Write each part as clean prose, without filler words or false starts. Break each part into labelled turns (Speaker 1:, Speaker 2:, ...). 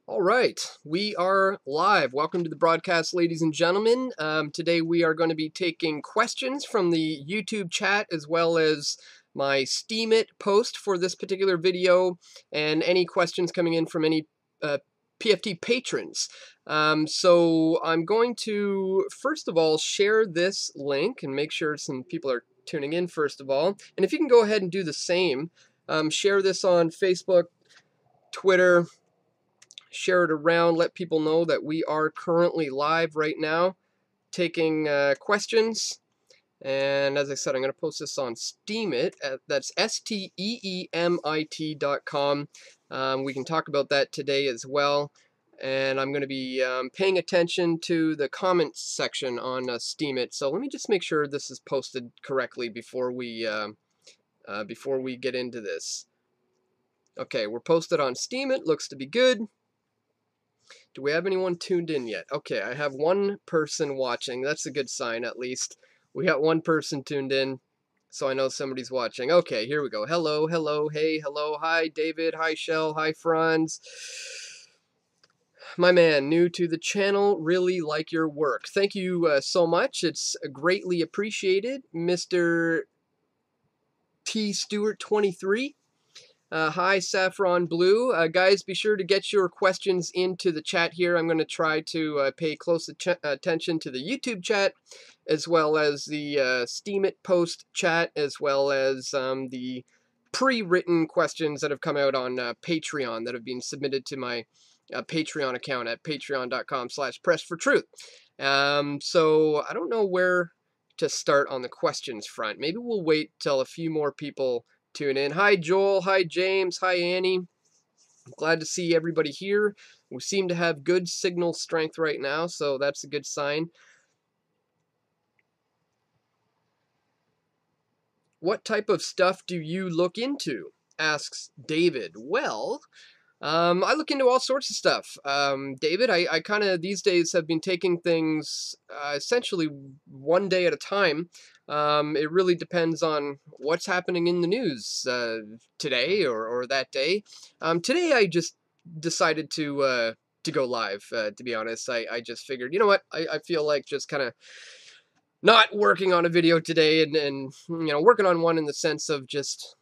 Speaker 1: All right, we are live. Welcome to the broadcast, ladies and gentlemen. Today we are going to be taking questions from the YouTube chat as well as my Steemit post for this particular video and any questions coming in from any PFT patrons. So I'm going to, first of all, share this link and make sure some people are tuning in, first of all. And if you can go ahead and do the same, share this on Facebook, Twitter, share it around, let people know that we are currently live right now taking questions. And as I said, I'm going to post this on Steemit. That's Steemit.com. We can talk about that today as well. And I'm going to be paying attention to the comments section on Steemit. So let me just make sure this is posted correctly before we get into this. Okay, we're posted on Steemit. Looks to be good. Do we have anyone tuned in yet? Okay, I have one person watching. That's a good sign, at least. We got one person tuned in, so I know somebody's watching. Okay, here we go. Hello, hello, hey, hello, hi, David, hi, Shell, hi, Franz. My man, new to the channel, really like your work. Thank you so much. It's greatly appreciated. Mr. T. Stewart 23. Hi, Saffron Blue. Guys, be sure to get your questions into the chat here. I'm going to try to pay close attention to the YouTube chat, as well as the Steemit post chat, as well as the pre-written questions that have come out on Patreon that have been submitted to my Patreon account at patreon.com/pressfortruth. So I don't know where to start on the questions front. Maybe we'll wait till a few more people tune in. Hi, Joel. Hi, James. Hi, Annie. Glad to see everybody here. We seem to have good signal strength right now, so that's a good sign. What type of stuff do you look into? Asks David. Well, I look into all sorts of stuff. David, I kind of these days have been taking things essentially one day at a time. It really depends on what's happening in the news today or that day. Today I just decided to go live, to be honest. I just figured, you know what, I feel like just kind of not working on a video today and working on one in the sense of just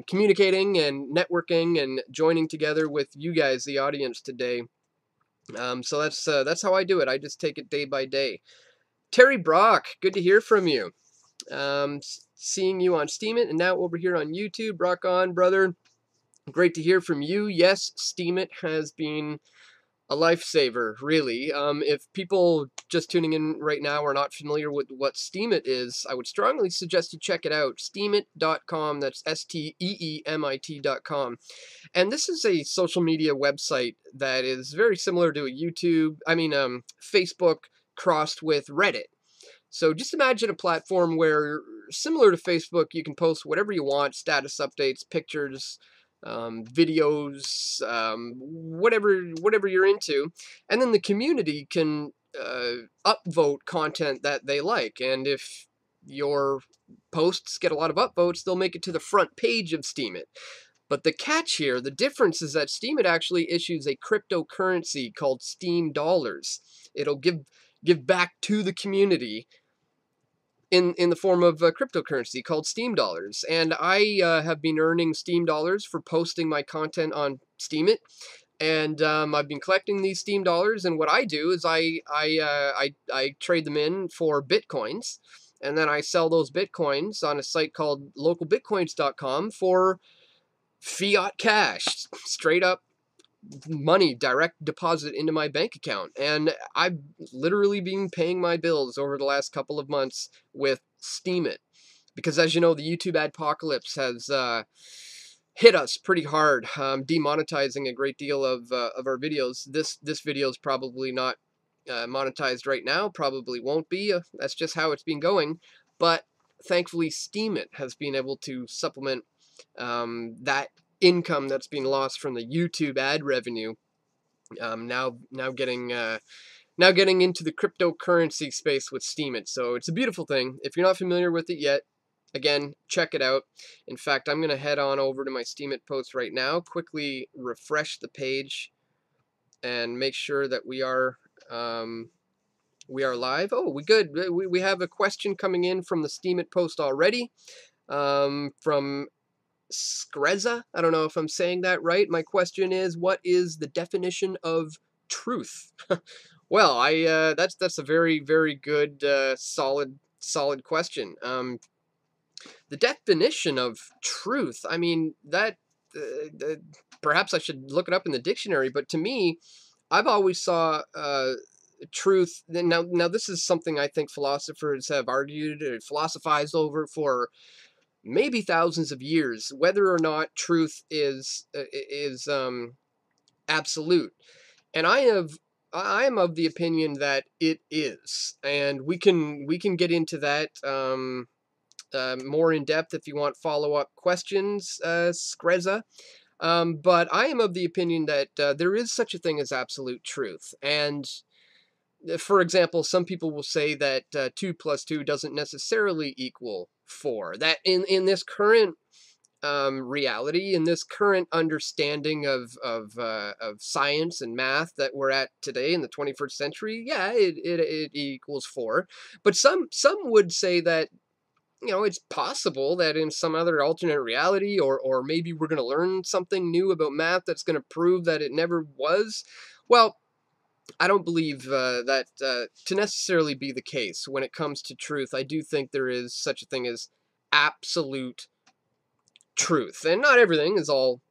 Speaker 1: communicating and networking and joining together with you guys, the audience, today. So that's how I do it. I just take it day by day. Terry Brock, good to hear from you. Seeing you on Steemit and now over here on YouTube. Rock on, brother. Great to hear from you. Yes, Steemit has been a lifesaver, really. If people just tuning in right now are not familiar with what Steemit is, I would strongly suggest you check it out. Steemit.com, that's Steemit.com. And this is a social media website that is very similar to a Facebook crossed with Reddit. So just imagine a platform where, similar to Facebook, you can post whatever you want, status updates, pictures, videos, whatever you're into, and then the community can upvote content that they like. And if your posts get a lot of upvotes, they'll make it to the front page of Steemit. But the catch here, the difference is that Steemit actually issues a cryptocurrency called Steem Dollars. It'll give back to the community in the form of a cryptocurrency called Steem Dollars. And I have been earning Steem Dollars for posting my content on Steemit. And I've been collecting these Steem Dollars, and what I do is I trade them in for Bitcoins, and then I sell those Bitcoins on a site called localbitcoins.com for fiat cash, straight up money, direct deposit into my bank account. And I've literally been paying my bills over the last couple of months with Steemit, because as you know, the YouTube adpocalypse has hit us pretty hard, demonetizing a great deal of our videos. This video is probably not monetized right now, probably won't be. That's just how it's been going. But thankfully, Steemit has been able to supplement that income that's been lost from the YouTube ad revenue. Now getting into the cryptocurrency space with Steemit. So it's a beautiful thing. If you're not familiar with it yet, again, check it out. In fact, I'm going to head on over to my Steemit post right now, quickly refresh the page, and make sure that we are live. Oh, we good. We have a question coming in from the Steemit post already, from Skreza. I don't know if I'm saying that right. My question is, what is the definition of truth? Well, that's a very, very good, solid question. The definition of truth, I mean, that perhaps I should look it up in the dictionary, but to me, I've always saw truth. Now this is something I think philosophers have argued or philosophized over for maybe thousands of years, whether or not truth is absolute. And I am of the opinion that it is, and we can get into that more in depth if you want follow-up questions, Skreza. But I am of the opinion that there is such a thing as absolute truth. And for example, some people will say that 2 plus 2 doesn't necessarily equal 4. That in this current reality, in this current understanding of science and math that we're at today in the 21st century, yeah, it equals 4. But some would say that, it's possible that in some other alternate reality, or maybe we're going to learn something new about math that's going to prove that it never was. Well, I don't believe that to necessarily be the case when it comes to truth. I do think there is such a thing as absolute truth, and not everything is all,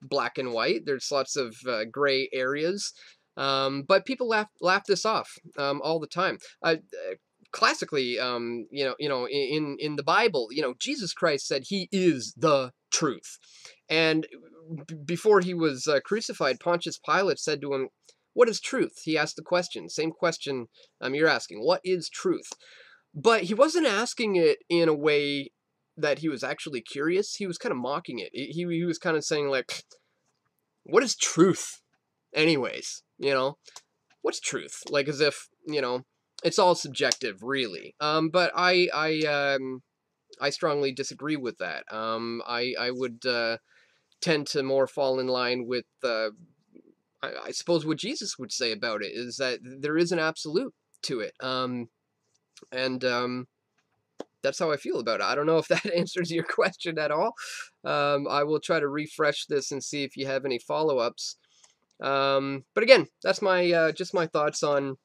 Speaker 1: black and white. There's lots of gray areas, but people laugh this off all the time. Classically, in the Bible, Jesus Christ said he is the truth. And before he was crucified, Pontius Pilate said to him, "What is truth?" He asked the question, same question you're asking. What is truth? But he wasn't asking it in a way that he was actually curious. He was kind of mocking it. He was kind of saying, like, what is truth anyways? What's truth? Like, as if, it's all subjective, really. But I strongly disagree with that. I would tend to more fall in line with, I suppose, what Jesus would say about it, is that there is an absolute to it. And that's how I feel about it. I don't know if that answers your question at all. I will try to refresh this and see if you have any follow-ups. But again, that's my just my thoughts on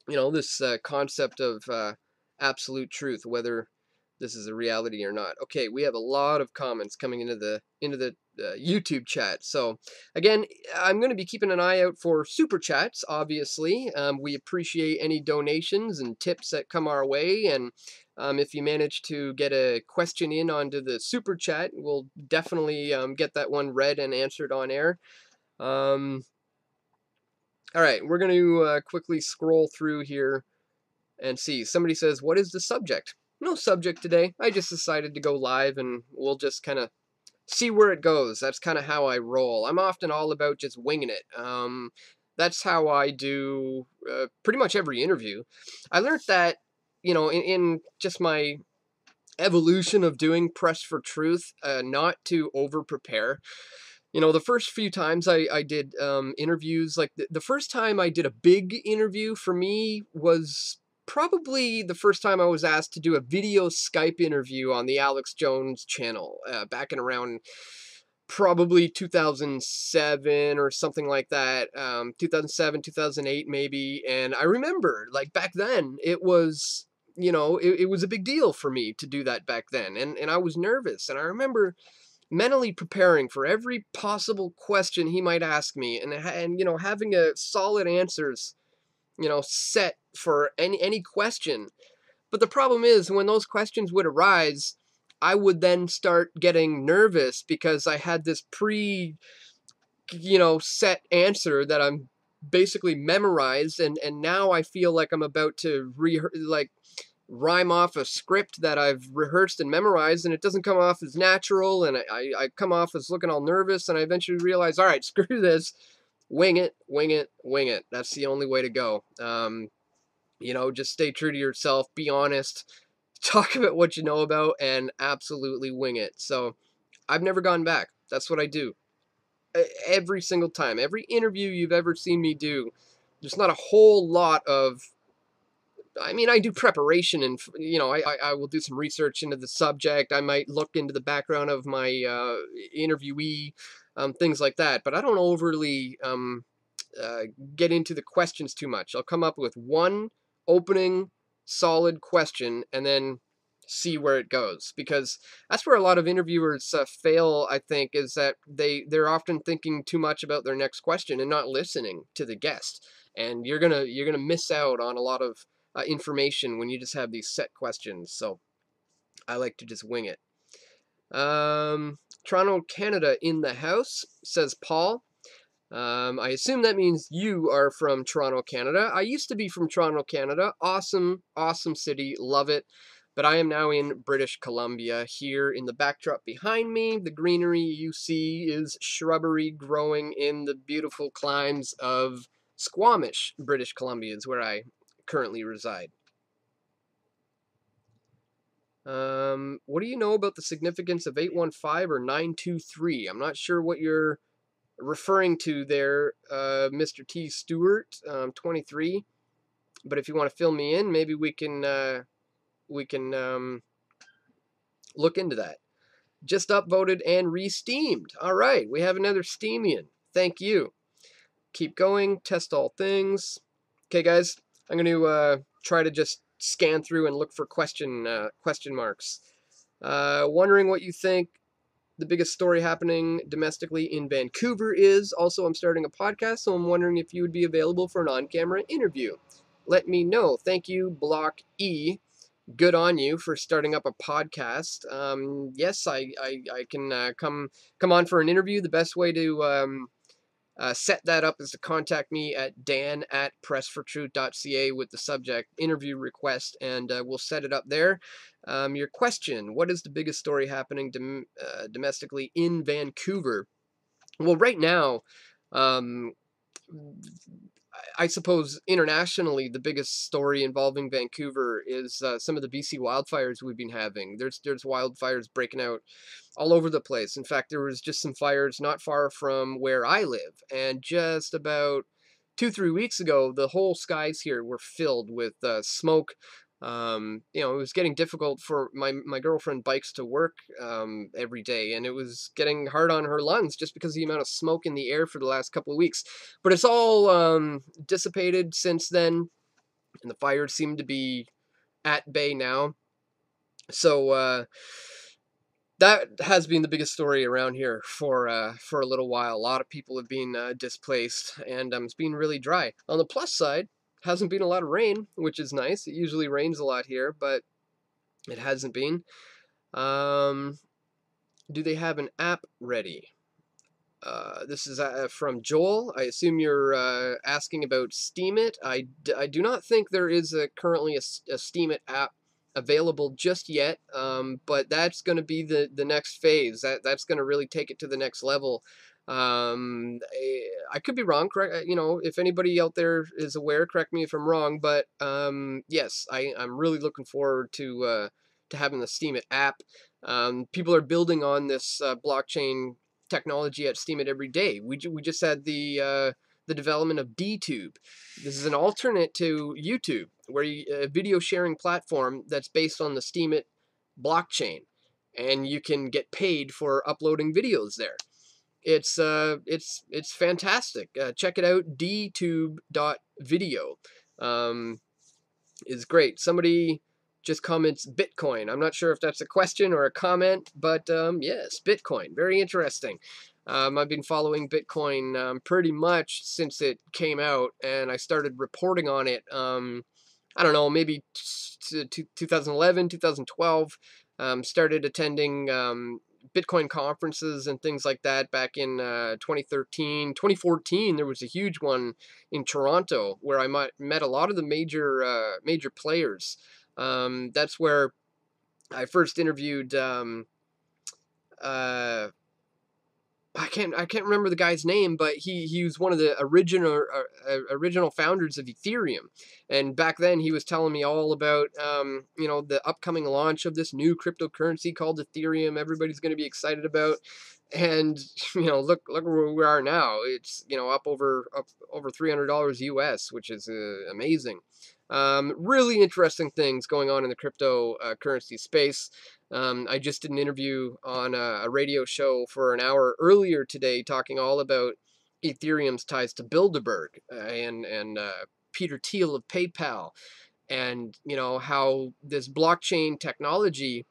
Speaker 1: this concept of absolute truth, whether this is a reality or not. Okay, we have a lot of comments coming into the YouTube chat. So again, I'm going to be keeping an eye out for super chats. Obviously, we appreciate any donations and tips that come our way, and if you manage to get a question in onto the super chat, we'll definitely get that one read and answered on air. All right, we're going to quickly scroll through here and see. Somebody says, what is the subject? No subject today. I just decided to go live, and we'll just kind of see where it goes. That's kind of how I roll. I'm often all about just winging it. That's how I do pretty much every interview. I learned that, in just my evolution of doing Press for Truth, not to over-prepare. The first few times I did interviews, like the first time I did a big interview for me was probably the first time I was asked to do a video Skype interview on the Alex Jones channel, back in around probably 2007 or something like that, 2007, 2008 maybe. And I remember, like, back then it was, it was a big deal for me to do that back then. And I was nervous. And I remember mentally preparing for every possible question he might ask me, and having a solid answers, set for any question. But the problem is, when those questions would arise, I would then start getting nervous because I had this set answer that I'm basically memorized, and now I feel like I'm about to rhyme off a script that I've rehearsed and memorized, and it doesn't come off as natural, and I come off as looking all nervous, and I eventually realize, all right, screw this, wing it. That's the only way to go. Just stay true to yourself, be honest, talk about what you know about, and absolutely wing it. So I've never gone back. That's what I do. every single time. Every interview you've ever seen me do, there's not a whole lot of, I mean, I do preparation and, I will do some research into the subject. I might look into the background of my interviewee, things like that. But I don't overly uh, get into the questions too much. I'll come up with one opening solid question and then see where it goes, because that's where a lot of interviewers fail, I think, is that they're often thinking too much about their next question and not listening to the guest, and you're gonna miss out on a lot of information when you just have these set questions. So I like to just wing it. Toronto, Canada in the house, says Paul. I assume that means you are from Toronto, Canada. I used to be from Toronto, Canada. Awesome, awesome city. Love it. But I am now in British Columbia. Here in the backdrop behind me, the greenery you see is shrubbery growing in the beautiful climes of Squamish, British Columbia, is where I currently reside. What do you know about the significance of 815 or 923? I'm not sure what you're referring to there, Mr. T. Stewart, 23. But if you want to fill me in, maybe we can look into that. Just upvoted and re-steamed. All right, we have another Steemian. Thank you. Keep going. Test all things. Okay, guys, I'm going to try to just scan through and look for question marks. Wondering what you think the biggest story happening domestically in Vancouver is. Also, I'm starting a podcast, so I'm wondering if you would be available for an on-camera interview. Let me know. Thank you, Block E. Good on you for starting up a podcast. Yes, I can come on for an interview. The best way to set that up is to contact me at dan@pressfortruth.ca with the subject interview request, and we'll set it up there. Your question: what is the biggest story happening domestically in Vancouver? Well, right now, um, I suppose internationally, the biggest story involving Vancouver is some of the BC wildfires we've been having. There's wildfires breaking out all over the place. In fact, there was just some fires not far from where I live, and just about 2-3 weeks ago, the whole skies here were filled with smoke. It was getting difficult for my girlfriend bikes to work every day, and it was getting hard on her lungs just because of the amount of smoke in the air for the last couple of weeks. But it's all dissipated since then, and the fires seem to be at bay now. So that has been the biggest story around here for a little while. A lot of people have been displaced, and it's been really dry. On the plus side, hasn't been a lot of rain, which is nice. It usually rains a lot here, but it hasn't been. Do they have an app ready? This is from Joel. I assume you're asking about Steemit. I do not think there is currently a Steemit app available just yet, but that's going to be the next phase. That's going to really take it to the next level. I could be wrong. Correct? If anybody out there is aware, correct me if I'm wrong. But yes, I'm really looking forward to having the Steemit app. People are building on this blockchain technology at Steemit every day. We just had the development of DTube. This is an alternate to YouTube, where a video sharing platform that's based on the Steemit blockchain, and you can get paid for uploading videos there. It's fantastic. Check it out. dtube.video is great. Somebody just comments Bitcoin. I'm not sure if that's a question or a comment, but yes, Bitcoin. Very interesting. I've been following Bitcoin pretty much since it came out, and I started reporting on it, I don't know, maybe 2011, 2012. Started attending Bitcoin conferences and things like that back in 2013. 2014, there was a huge one in Toronto where I met a lot of the major players. That's where I first interviewed. I can't remember the guy's name, but he was one of the original founders of Ethereum, and back then he was telling me all about the upcoming launch of this new cryptocurrency called Ethereum. Everybody's going to be excited about. And look where we are now. It's up over $300 US, which is amazing. Really interesting things going on in the crypto currency space. I just did an interview on a radio show for an hour earlier today, talking all about Ethereum's ties to Bilderberg and Peter Thiel of PayPal, and how this blockchain technology,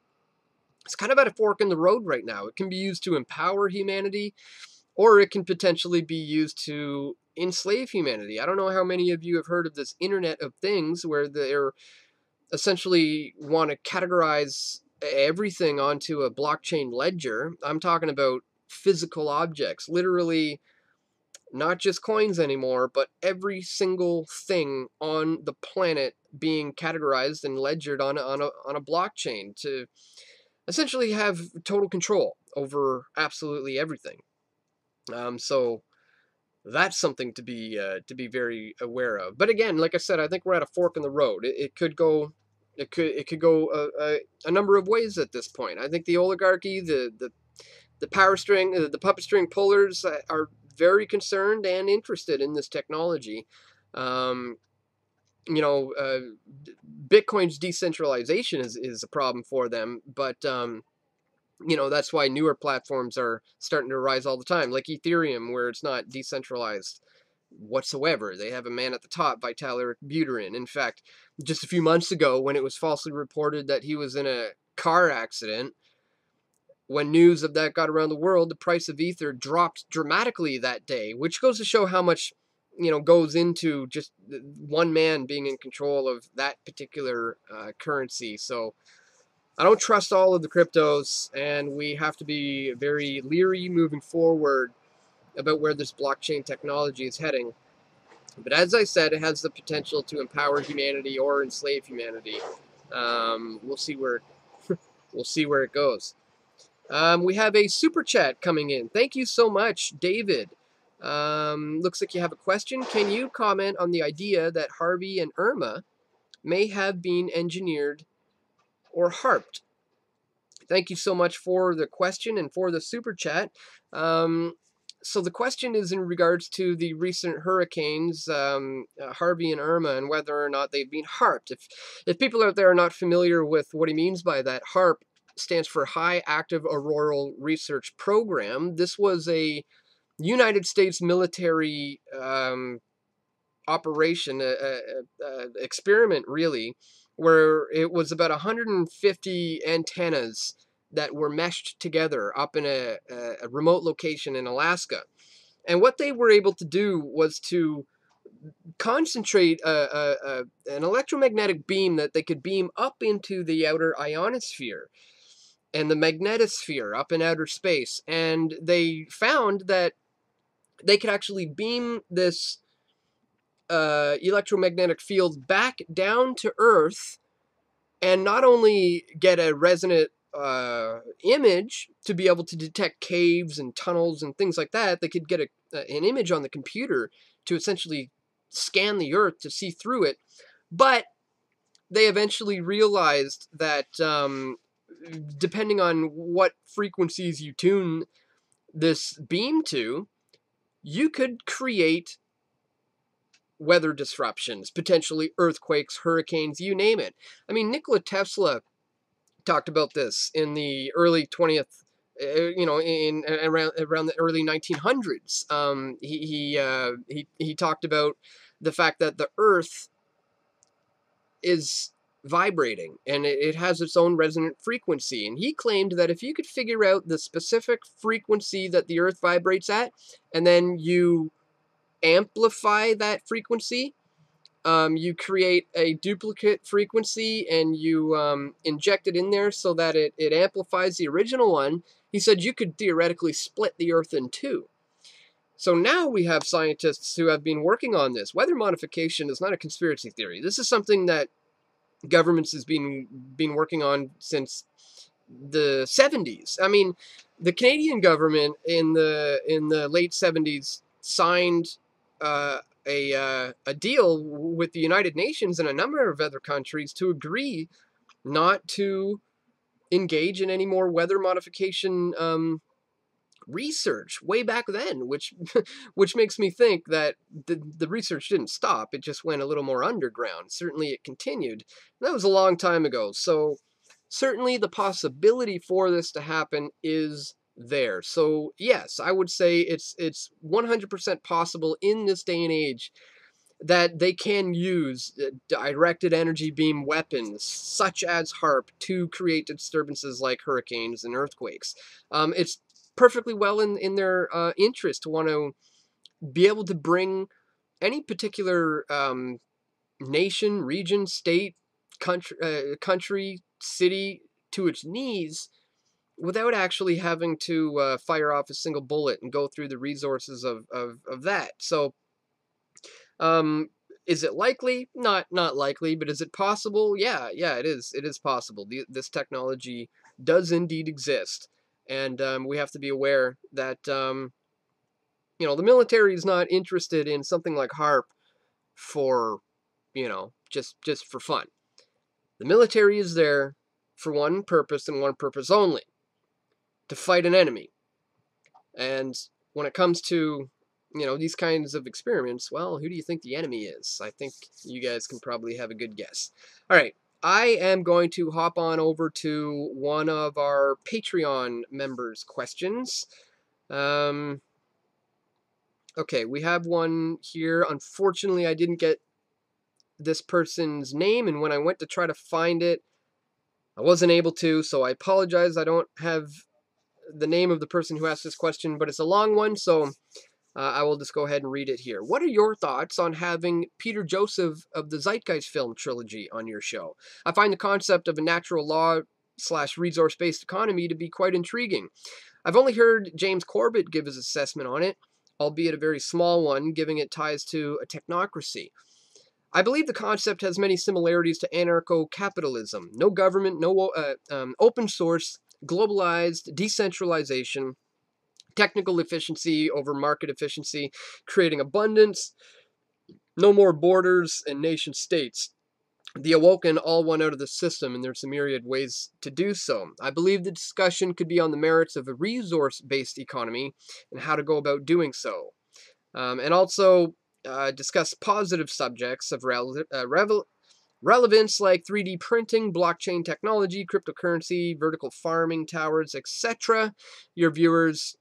Speaker 1: it's kind of at a fork in the road right now. It can be used to empower humanity, or it can potentially be used to enslave humanity. I don't know how many of you have heard of this Internet of Things, where they're essentially want to categorize everything onto a blockchain ledger. I'm talking about physical objects, literally not just coins anymore, but every single thing on the planet being categorized and ledgered on a blockchain to essentially have total control over absolutely everything. So that's something to be very aware of. But again, like I said, I think we're at a fork in the road. It could go, it could go a number of ways at this point. I think the oligarchy, the power string, the puppet string pullers are very concerned and interested in this technology. Um, Bitcoin's decentralization is a problem for them, but that's why newer platforms are starting to rise all the time, like Ethereum, where it's not decentralized whatsoever. They have a man at the top, Vitalik Buterin. In fact, just a few months ago, when it was falsely reported that he was in a car accident, when news of that got around the world, the price of Ether dropped dramatically that day, which goes to show how much goes into just one man being in control of that particular currency. So I don't trust all of the cryptos, and we have to be very leery moving forward about where this blockchain technology is heading. But as I said, it has the potential to empower humanity or enslave humanity. We'll see where it goes. We have a super chat coming in. Thank you so much, David. Looks like you have a question. Can you comment on the idea that Harvey and Irma may have been engineered or harped? Thank you so much for the question and for the super chat. So the question is in regards to the recent hurricanes, Harvey and Irma, and whether or not they've been harped. If people out there are not familiar with what he means by that, HARP stands for High Active Auroral Research Program. This was a United States military operation, experiment really, where it was about 150 antennas that were meshed together up in a remote location in Alaska. And what they were able to do was to concentrate an electromagnetic beam that they could beam up into the outer ionosphere and the magnetosphere up in outer space. And they found that they could actually beam this electromagnetic field back down to Earth, and not only get a resonant image to be able to detect caves and tunnels and things like that. They could get an image on the computer to essentially scan the Earth to see through it. But they eventually realized that depending on what frequencies you tune this beam to, you could create weather disruptions, potentially earthquakes, hurricanes, you name it. I mean, Nikola Tesla talked about this in the early 20th, in around the early 1900s. He talked about the fact that the Earth is vibrating and it has its own resonant frequency, and he claimed that if you could figure out the specific frequency that the Earth vibrates at, and then you amplify that frequency, you create a duplicate frequency and you inject it in there so that it amplifies the original one. He said you could theoretically split the Earth in two. So now we have scientists who have been working on this. Weather modification is not a conspiracy theory. This is something that governments has been working on since the 70s. I mean, the Canadian government in the late 70s signed a deal with the United Nations and a number of other countries to agree not to engage in any more weather modification research way back then, which which makes me think that the research didn't stop. It just went a little more underground. Certainly it continued. That was a long time ago. So certainly the possibility for this to happen is there. So yes, I would say it's 100% possible in this day and age that they can use directed energy beam weapons such as HARP to create disturbances like hurricanes and earthquakes. It's perfectly well in their interest to want to be able to bring any particular nation, region, state, country, city to its knees without actually having to fire off a single bullet and go through the resources of that. So um, is it likely? Not likely, but is it possible? Yeah, it is. It is possible. This technology does indeed exist, and we have to be aware that the military is not interested in something like HARP for just for fun. The military is there for one purpose and one purpose only: to fight an enemy. And when it comes to these kinds of experiments, well, who do you think the enemy is? I think you guys can probably have a good guess. All right, I am going to hop on over to one of our Patreon members' questions. Okay, we have one here. Unfortunately, I didn't get this person's name, and when I went to try to find it, I wasn't able to, so I apologize. I don't have the name of the person who asked this question, but it's a long one, so I will just go ahead and read it here. What are your thoughts on having Peter Joseph of the Zeitgeist film trilogy on your show? I find the concept of a natural law / resource-based economy to be quite intriguing. I've only heard James Corbett give his assessment on it, albeit a very small one, giving it ties to a technocracy. I believe the concept has many similarities to anarcho-capitalism. No government, no open source, globalized, decentralization, technical efficiency over market efficiency, creating abundance, no more borders and nation states. The awoken all want out of the system, and there's a myriad ways to do so. I believe the discussion could be on the merits of a resource-based economy and how to go about doing so. And also discuss positive subjects of relevance like 3D printing, blockchain technology, cryptocurrency, vertical farming, towers, etc. Your viewers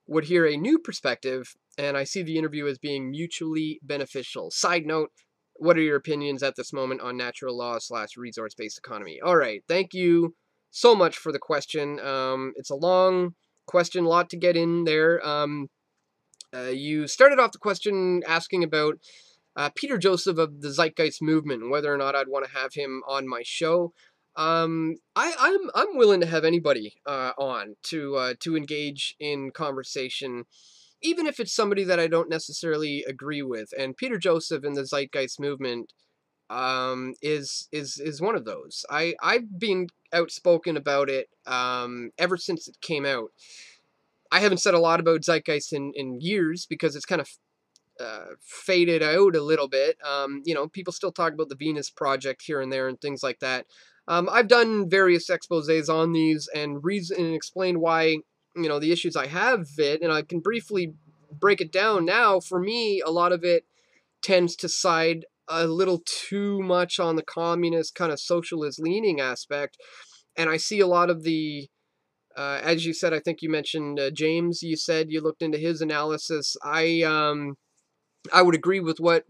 Speaker 1: would hear a new perspective, and I see the interview as being mutually beneficial. Side note, what are your opinions at this moment on natural law / resource-based economy? All right, thank you so much for the question. It's a long question, a lot to get in there. You started off the question asking about Peter Joseph of the Zeitgeist movement and whether or not I'd want to have him on my show. I'm willing to have anybody on to engage in conversation, even if it's somebody that I don't necessarily agree with. And Peter Joseph in the Zeitgeist movement is one of those. I've been outspoken about it ever since it came out. I haven't said a lot about Zeitgeist in years because it's kind of faded out a little bit. People still talk about the Venus Project here and there and things like that. I've done various exposés on these and explain why, the issues I have it, and I can briefly break it down now. For me, a lot of it tends to side a little too much on the communist kind of socialist leaning aspect, and I see a lot of the as you said, I think you mentioned James. You said you looked into his analysis. I would agree with what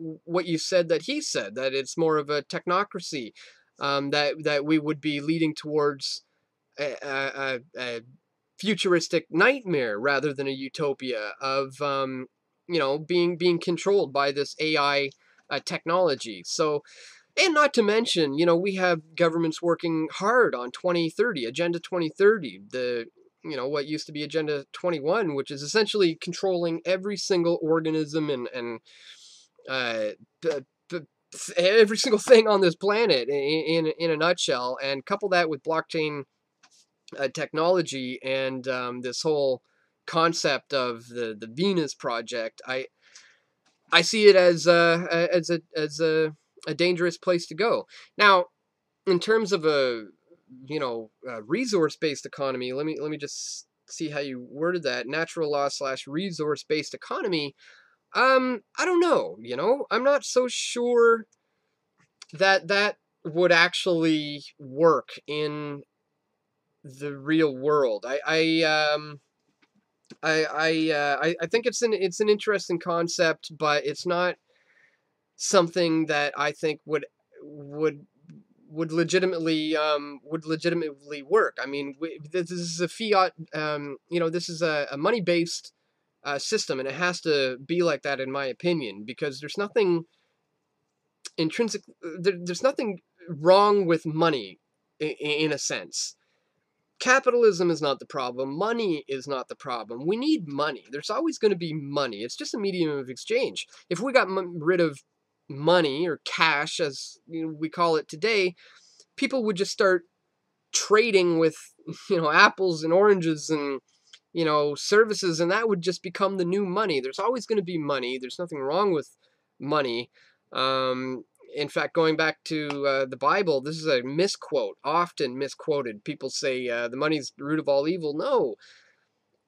Speaker 1: you said that he said, that it's more of a technocracy, that we would be leading towards a futuristic nightmare rather than a utopia of being controlled by this AI technology. So, and not to mention, we have governments working hard on 2030, Agenda 2030, what used to be Agenda 21, which is essentially controlling every single organism and every single thing on this planet in a nutshell, and couple that with blockchain technology and this whole concept of the Venus Project. I see it as a dangerous place to go. Now, in terms of a resource-based economy, let me just see how you worded that, natural law / resource-based economy. I don't know, I'm not so sure that that would actually work in the real world. I think it's an interesting concept, but it's not something that I think would would legitimately work. I mean, this is a fiat. This is a money based system, and it has to be like that, in my opinion, because there's nothing intrinsic. There's nothing wrong with money, in a sense. Capitalism is not the problem. Money is not the problem. We need money. There's always going to be money. It's just a medium of exchange. If we got rid of money, or cash, as we call it today, people would just start trading with, apples and oranges and, services, and that would just become the new money. There's always going to be money. There's nothing wrong with money. In fact, going back to the Bible, this is a misquote, often misquoted. People say the money's the root of all evil. No,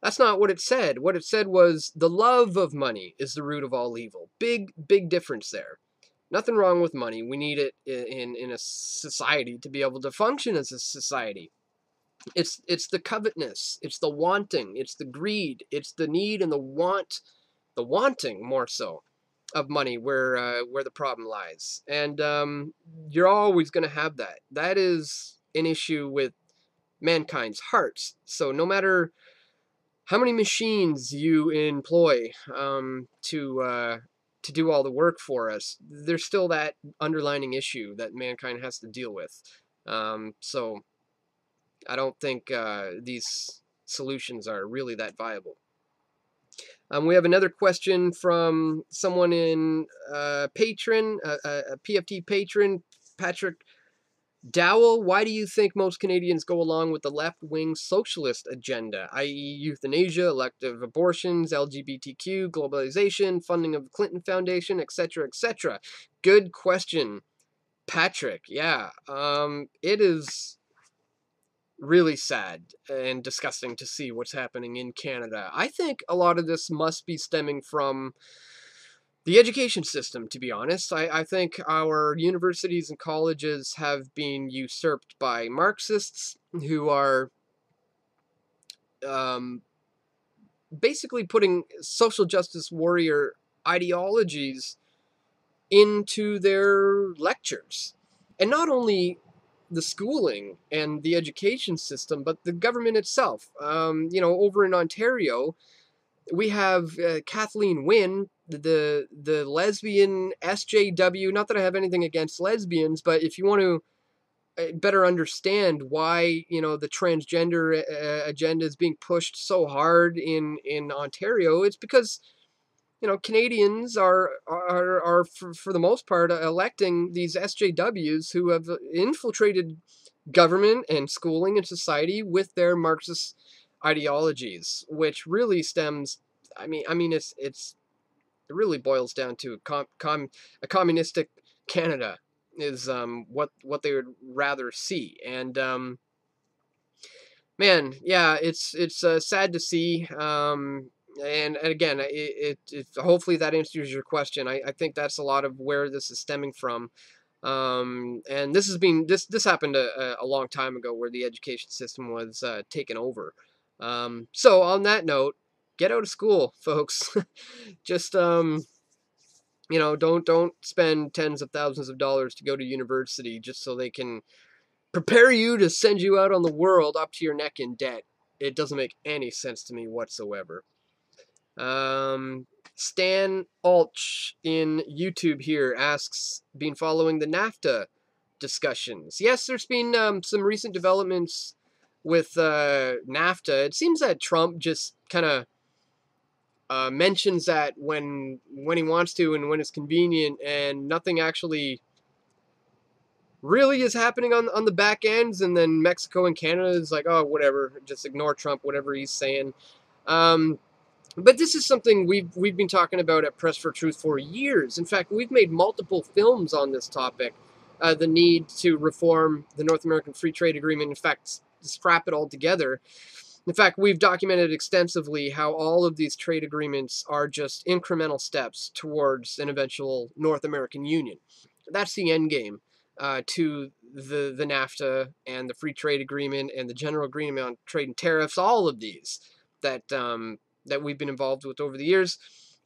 Speaker 1: that's not what it said. What it said was the love of money is the root of all evil. Big, big difference there. Nothing wrong with money. We need it in a society to be able to function as a society. It's the covetousness, it's the wanting, it's the greed, it's the need and the wanting more so of money where the problem lies. And you're always going to have that. That is an issue with mankind's hearts. So no matter how many machines you employ to do all the work for us, there's still that underlining issue that mankind has to deal with. So I don't think these solutions are really that viable. We have another question from someone in patron, a PFT patron, Patrick Dowell. Why do you think most Canadians go along with the left-wing socialist agenda, i.e. euthanasia, elective abortions, LGBTQ, globalization, funding of the Clinton Foundation, etc., etc.? Good question, Patrick. Yeah, it is really sad and disgusting to see what's happening in Canada. I think a lot of this must be stemming from the education system, to be honest. I think our universities and colleges have been usurped by Marxists who are basically putting social justice warrior ideologies into their lectures. And not only the schooling and the education system, but the government itself. Over in Ontario, we have Kathleen Wynne, the lesbian SJW. Not that I have anything against lesbians, but if you want to better understand why the transgender agenda is being pushed so hard in Ontario, it's because Canadians are for the most part electing these SJWs who have infiltrated government and schooling and society with their Marxist ideologies, which really stems. It really boils down to a communistic Canada is what they would rather see. And man, yeah, it's sad to see. And again, it hopefully that answers your question. I think that's a lot of where this is stemming from. And this happened a long time ago, where the education system was taken over. So on that note, get out of school, folks. Just don't spend tens of thousands of dollars to go to university just so they can prepare you to send you out on the world up to your neck in debt. It doesn't make any sense to me whatsoever. Stan Alch in YouTube here asks, been following the NAFTA discussions? Yes, there's been some recent developments with NAFTA. It seems that Trump just kind of mentions that when he wants to and when it's convenient, and nothing actually really is happening on the back ends. And then Mexico and Canada is like, oh, whatever, just ignore Trump, whatever he's saying. But this is something we've been talking about at Press for Truth for years. In fact, we've made multiple films on this topic, the need to reform the North American Free Trade Agreement, in fact, scrap it altogether. In fact, we've documented extensively how all of these trade agreements are just incremental steps towards an eventual North American Union. That's the end game to the NAFTA and the Free Trade Agreement and the General Agreement on Trade and Tariffs. All of these that that we've been involved with over the years.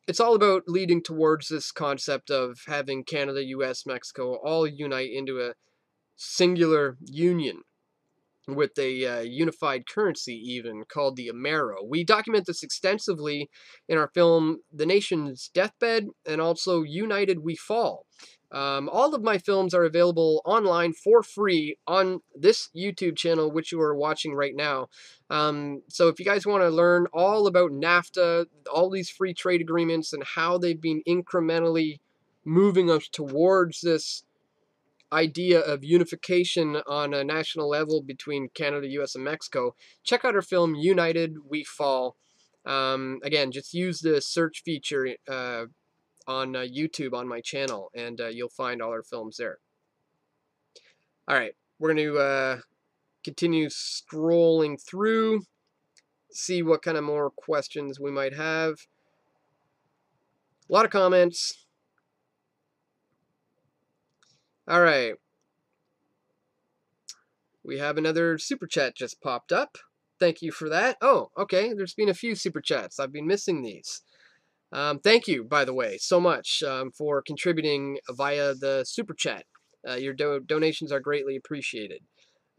Speaker 1: It's all about leading towards this concept of having Canada, U.S., Mexico all unite into a singular union with a unified currency even called the Amero. We document this extensively in our film The Nation's Deathbed and also United We Fall. All of my films are available online for free on this YouTube channel, which you are watching right now. So if you guys want to learn all about NAFTA, all these free trade agreements, and how they've been incrementally moving us towards this idea of unification on a national level between Canada, US, and Mexico, check out our film United We Fall. Again, just use the search feature on YouTube on my channel, and you'll find all our films there. All right, we're going to continue scrolling through, see what kind of more questions we might have. A lot of comments. All right. We have another super chat just popped up. Thank you for that. Oh, okay. There's been a few super chats. I've been missing these. Thank you, by the way, so much for contributing via the super chat. Your donations are greatly appreciated.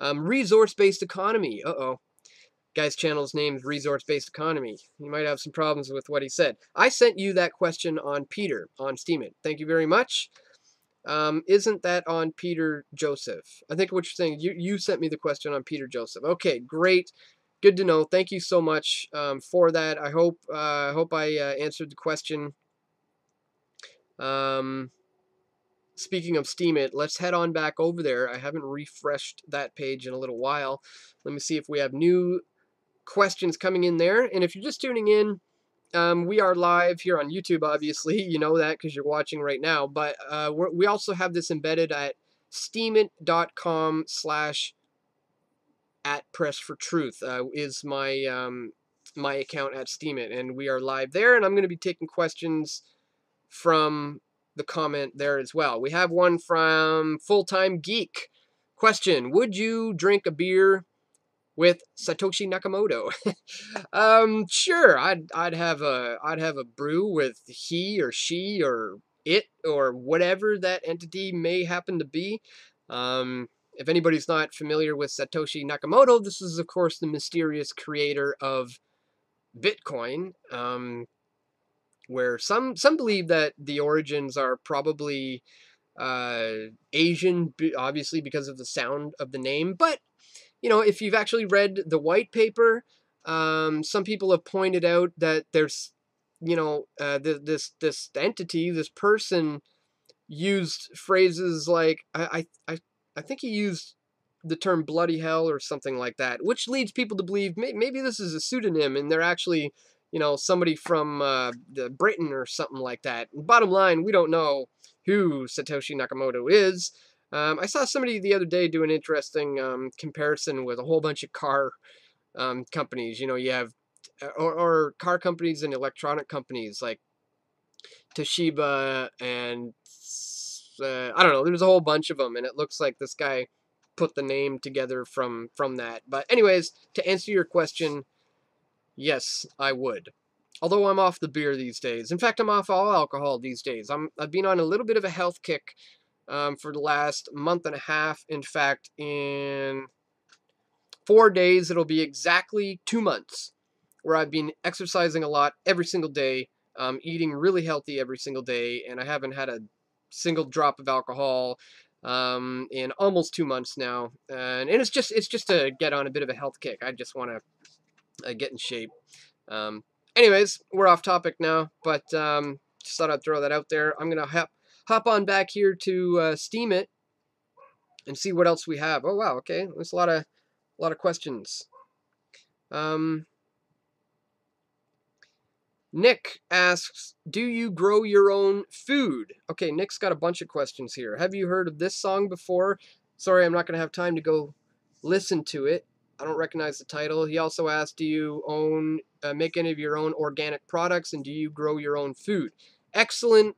Speaker 1: Resource-based economy. Uh-oh. Guy's channel's name is Resource-Based Economy. You might have some problems with what he said. I sent you that question on Peter on Steemit. Thank you very much. Isn't that on Peter Joseph? I think what you're saying, you sent me the question on Peter Joseph. Okay, great. Good to know. Thank you so much for that. I hope I answered the question. Speaking of Steemit, let's head on back over there. I haven't refreshed that page in a little while. Let me see if we have new questions coming in there. And if you're just tuning in, we are live here on YouTube, obviously. You know that because you're watching right now. But we also have this embedded at steemit.com/@pressfortruth is my my account at Steemit. And we are live there. And I'm going to be taking questions from the comment there as well. We have one from Full-Time Geek. Question: would you drink a beer with Satoshi Nakamoto? Sure. I'd have a brew with he or she or it or whatever that entity may happen to be. If anybody's not familiar with Satoshi Nakamoto, this is of course the mysterious creator of Bitcoin. Where some believe that the origins are probably Asian, obviously because of the sound of the name. But you know, if you've actually read the white paper, some people have pointed out that there's, you know, this entity, this person used phrases like I think he used the term bloody hell or something like that, which leads people to believe maybe this is a pseudonym and they're actually, you know, somebody from Britain or something like that. Bottom line, we don't know who Satoshi Nakamoto is. I saw somebody the other day do an interesting comparison with a whole bunch of car companies. You know, you have or car companies and electronic companies like Toshiba and I don't know. There's a whole bunch of them, and it looks like this guy put the name together from that. But anyways, to answer your question, yes, I would. Although I'm off the beer these days. In fact, I'm off all alcohol these days. I've been on a little bit of a health kick for the last month and a half. In fact, in 4 days, it'll be exactly 2 months where I've been exercising a lot every single day, eating really healthy every single day, and I haven't had a single drop of alcohol in almost 2 months now. And it's just to get on a bit of a health kick. I just want to get in shape. Anyways, we're off topic now, but just thought I'd throw that out there. I'm gonna hop on back here to Steemit and see what else we have. Oh wow, okay, there's a lot of questions. Nick asks, do you grow your own food? Okay, Nick's got a bunch of questions here. Have you heard of this song before? Sorry, I'm not going to have time to go listen to it. I don't recognize the title. He also asked, do you own, make any of your own organic products, and do you grow your own food? Excellent,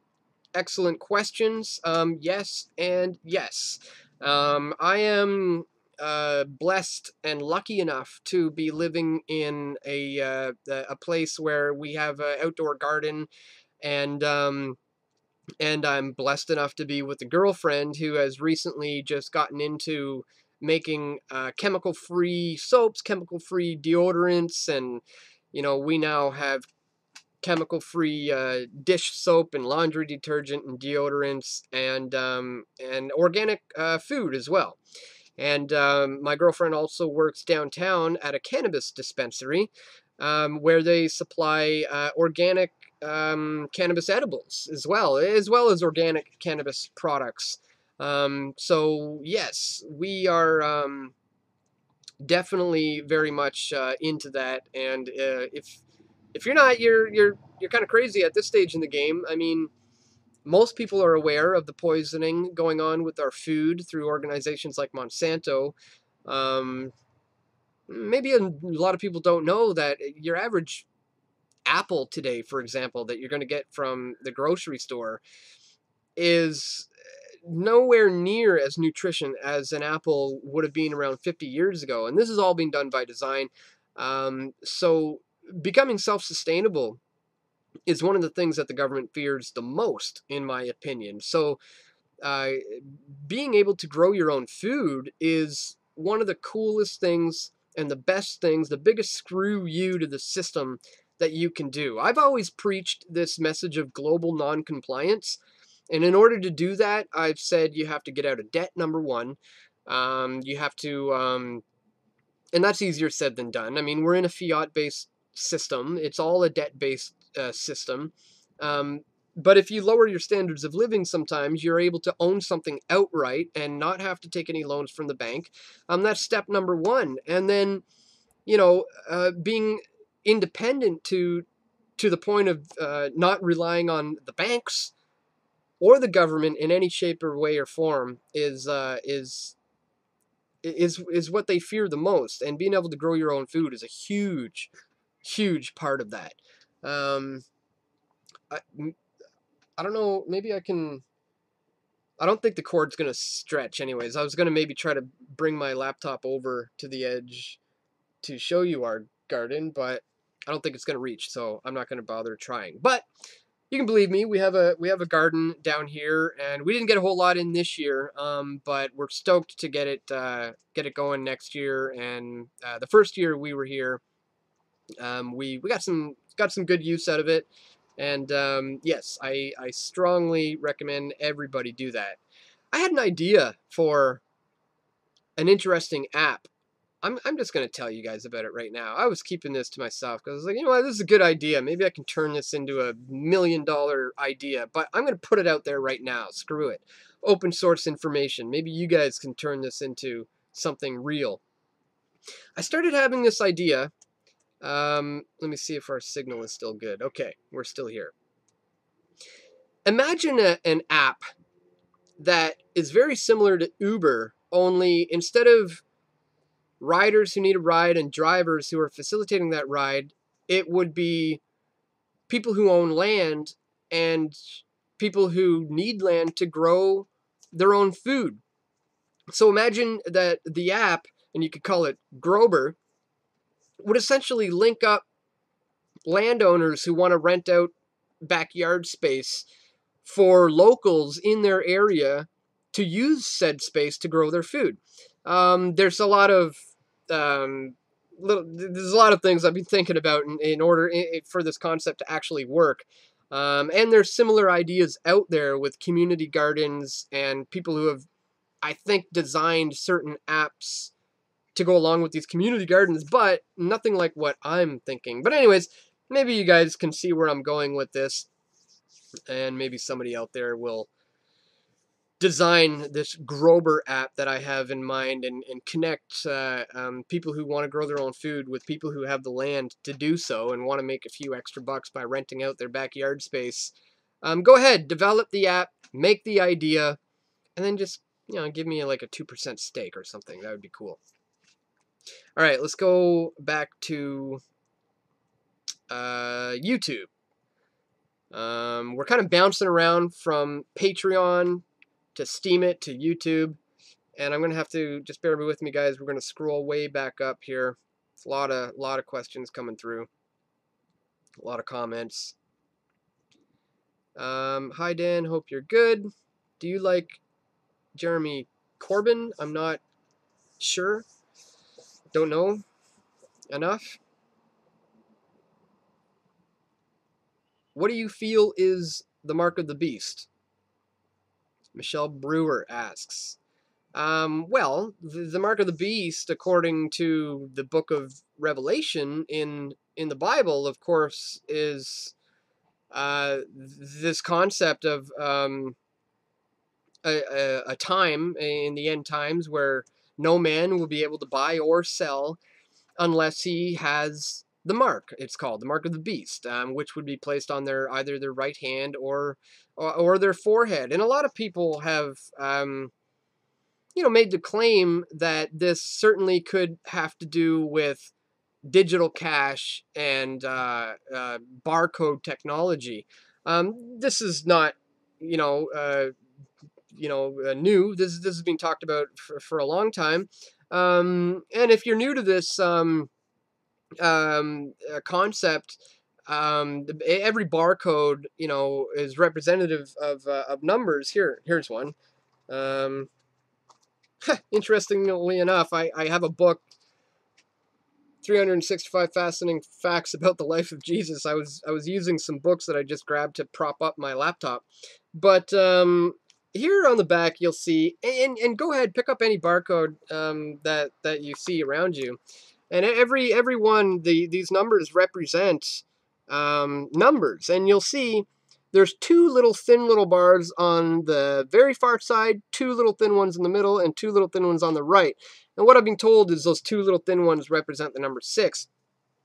Speaker 1: excellent questions. Yes and yes. I am blessed and lucky enough to be living in a place where we have an outdoor garden, and I'm blessed enough to be with a girlfriend who has recently just gotten into making chemical-free soaps, chemical-free deodorants, and we now have chemical-free dish soap and laundry detergent and deodorants, and organic food as well. And my girlfriend also works downtown at a cannabis dispensary, where they supply organic cannabis edibles as well as organic cannabis products. So yes, we are definitely very much into that. And if you're not, you're kind of crazy at this stage in the game. I mean, most people are aware of the poisoning going on with our food through organizations like Monsanto. Um, Maybe a lot of people don't know that your average apple today, for example, that you're going to get from the grocery store is nowhere near as nutrition as an apple would have been around 50 years ago. And this is all being done by design. So becoming self-sustainable is one of the things that the government fears the most, in my opinion. So uh, being able to grow your own food is one of the coolest things and the best things, the biggest screw you to the system that you can do. I've always preached this message of global non-compliance. And in order to do that, I've said you have to get out of debt, number one. You have to, and that's easier said than done. I mean, we're in a fiat-based system. It's all a debt-based system. Um, but if you lower your standards of living, sometimes you're able to own something outright and not have to take any loans from the bank. That's step number one. And then, being independent to the point of not relying on the banks or the government in any shape or way or form is what they fear the most. And being able to grow your own food is a huge, huge part of that. Um, I, I don't know. Maybe I can. I don't think the cord's gonna stretch. Anyways, I was gonna maybe try to bring my laptop over to the edge to show you our garden, but I don't think it's gonna reach. So I'm not gonna bother trying. But you can believe me, we have a garden down here, and we didn't get a whole lot in this year, but we're stoked to get it going next year. And the first year we were here, we got some good use out of it. And yes, I strongly recommend everybody do that. I had an idea for an interesting app. I'm just going to tell you guys about it right now. I was keeping this to myself because I was like, you know what, this is a good idea. Maybe I can turn this into $1 million idea, but I'm going to put it out there right now. Screw it. Open source information. Maybe you guys can turn this into something real. I started having this idea. Let me see if our signal is still good. Okay, we're still here. Imagine an app that is very similar to Uber, only instead of riders who need a ride and drivers who are facilitating that ride, it would be people who own land and people who need land to grow their own food. So imagine that the app, and you could call it Grober, would essentially link up landowners who want to rent out backyard space for locals in their area to use said space to grow their food. There's a lot of there's a lot of things I've been thinking about in order for this concept to actually work. And there's similar ideas out there with community gardens and people who have, I think, designed certain apps to go along with these community gardens, but nothing like what I'm thinking. But anyways, maybe you guys can see where I'm going with this, and maybe somebody out there will design this Grober app that I have in mind, and connect people who want to grow their own food with people who have the land to do so and want to make a few extra bucks by renting out their backyard space. Go ahead, develop the app, make the idea, and then just give me like a 2% stake or something. That would be cool. All right, let's go back to YouTube. We're kind of bouncing around from Patreon to Steemit to YouTube, and I'm gonna have to just bear with me, guys. We're gonna scroll way back up here. It's a lot of questions coming through, a lot of comments. Hi Dan, hope you're good. Do you like Jeremy Corbyn? I'm not sure. Don't know enough. What do you feel is the mark of the beast? Michelle Brewer asks. Well, the mark of the beast, according to the book of Revelation in the Bible, of course, is this concept of a time in the end times where no man will be able to buy or sell unless he has the mark. It's called the mark of the beast, which would be placed on either their right hand or their forehead. And a lot of people have made the claim that this certainly could have to do with digital cash and barcode technology. This is not, new. This has been talked about for a long time. And if you're new to this concept, every barcode, is representative of numbers. Here's one. Interestingly enough, I have a book, 365 Fascinating Facts About the Life of Jesus. I was using some books that I just grabbed to prop up my laptop. But here on the back, you'll see, and go ahead, pick up any barcode that you see around you. And every one, these numbers represent numbers. And you'll see there's two thin little bars on the very far side, two little thin ones in the middle, and two little thin ones on the right. And what I've been told is those two little thin ones represent the number 6.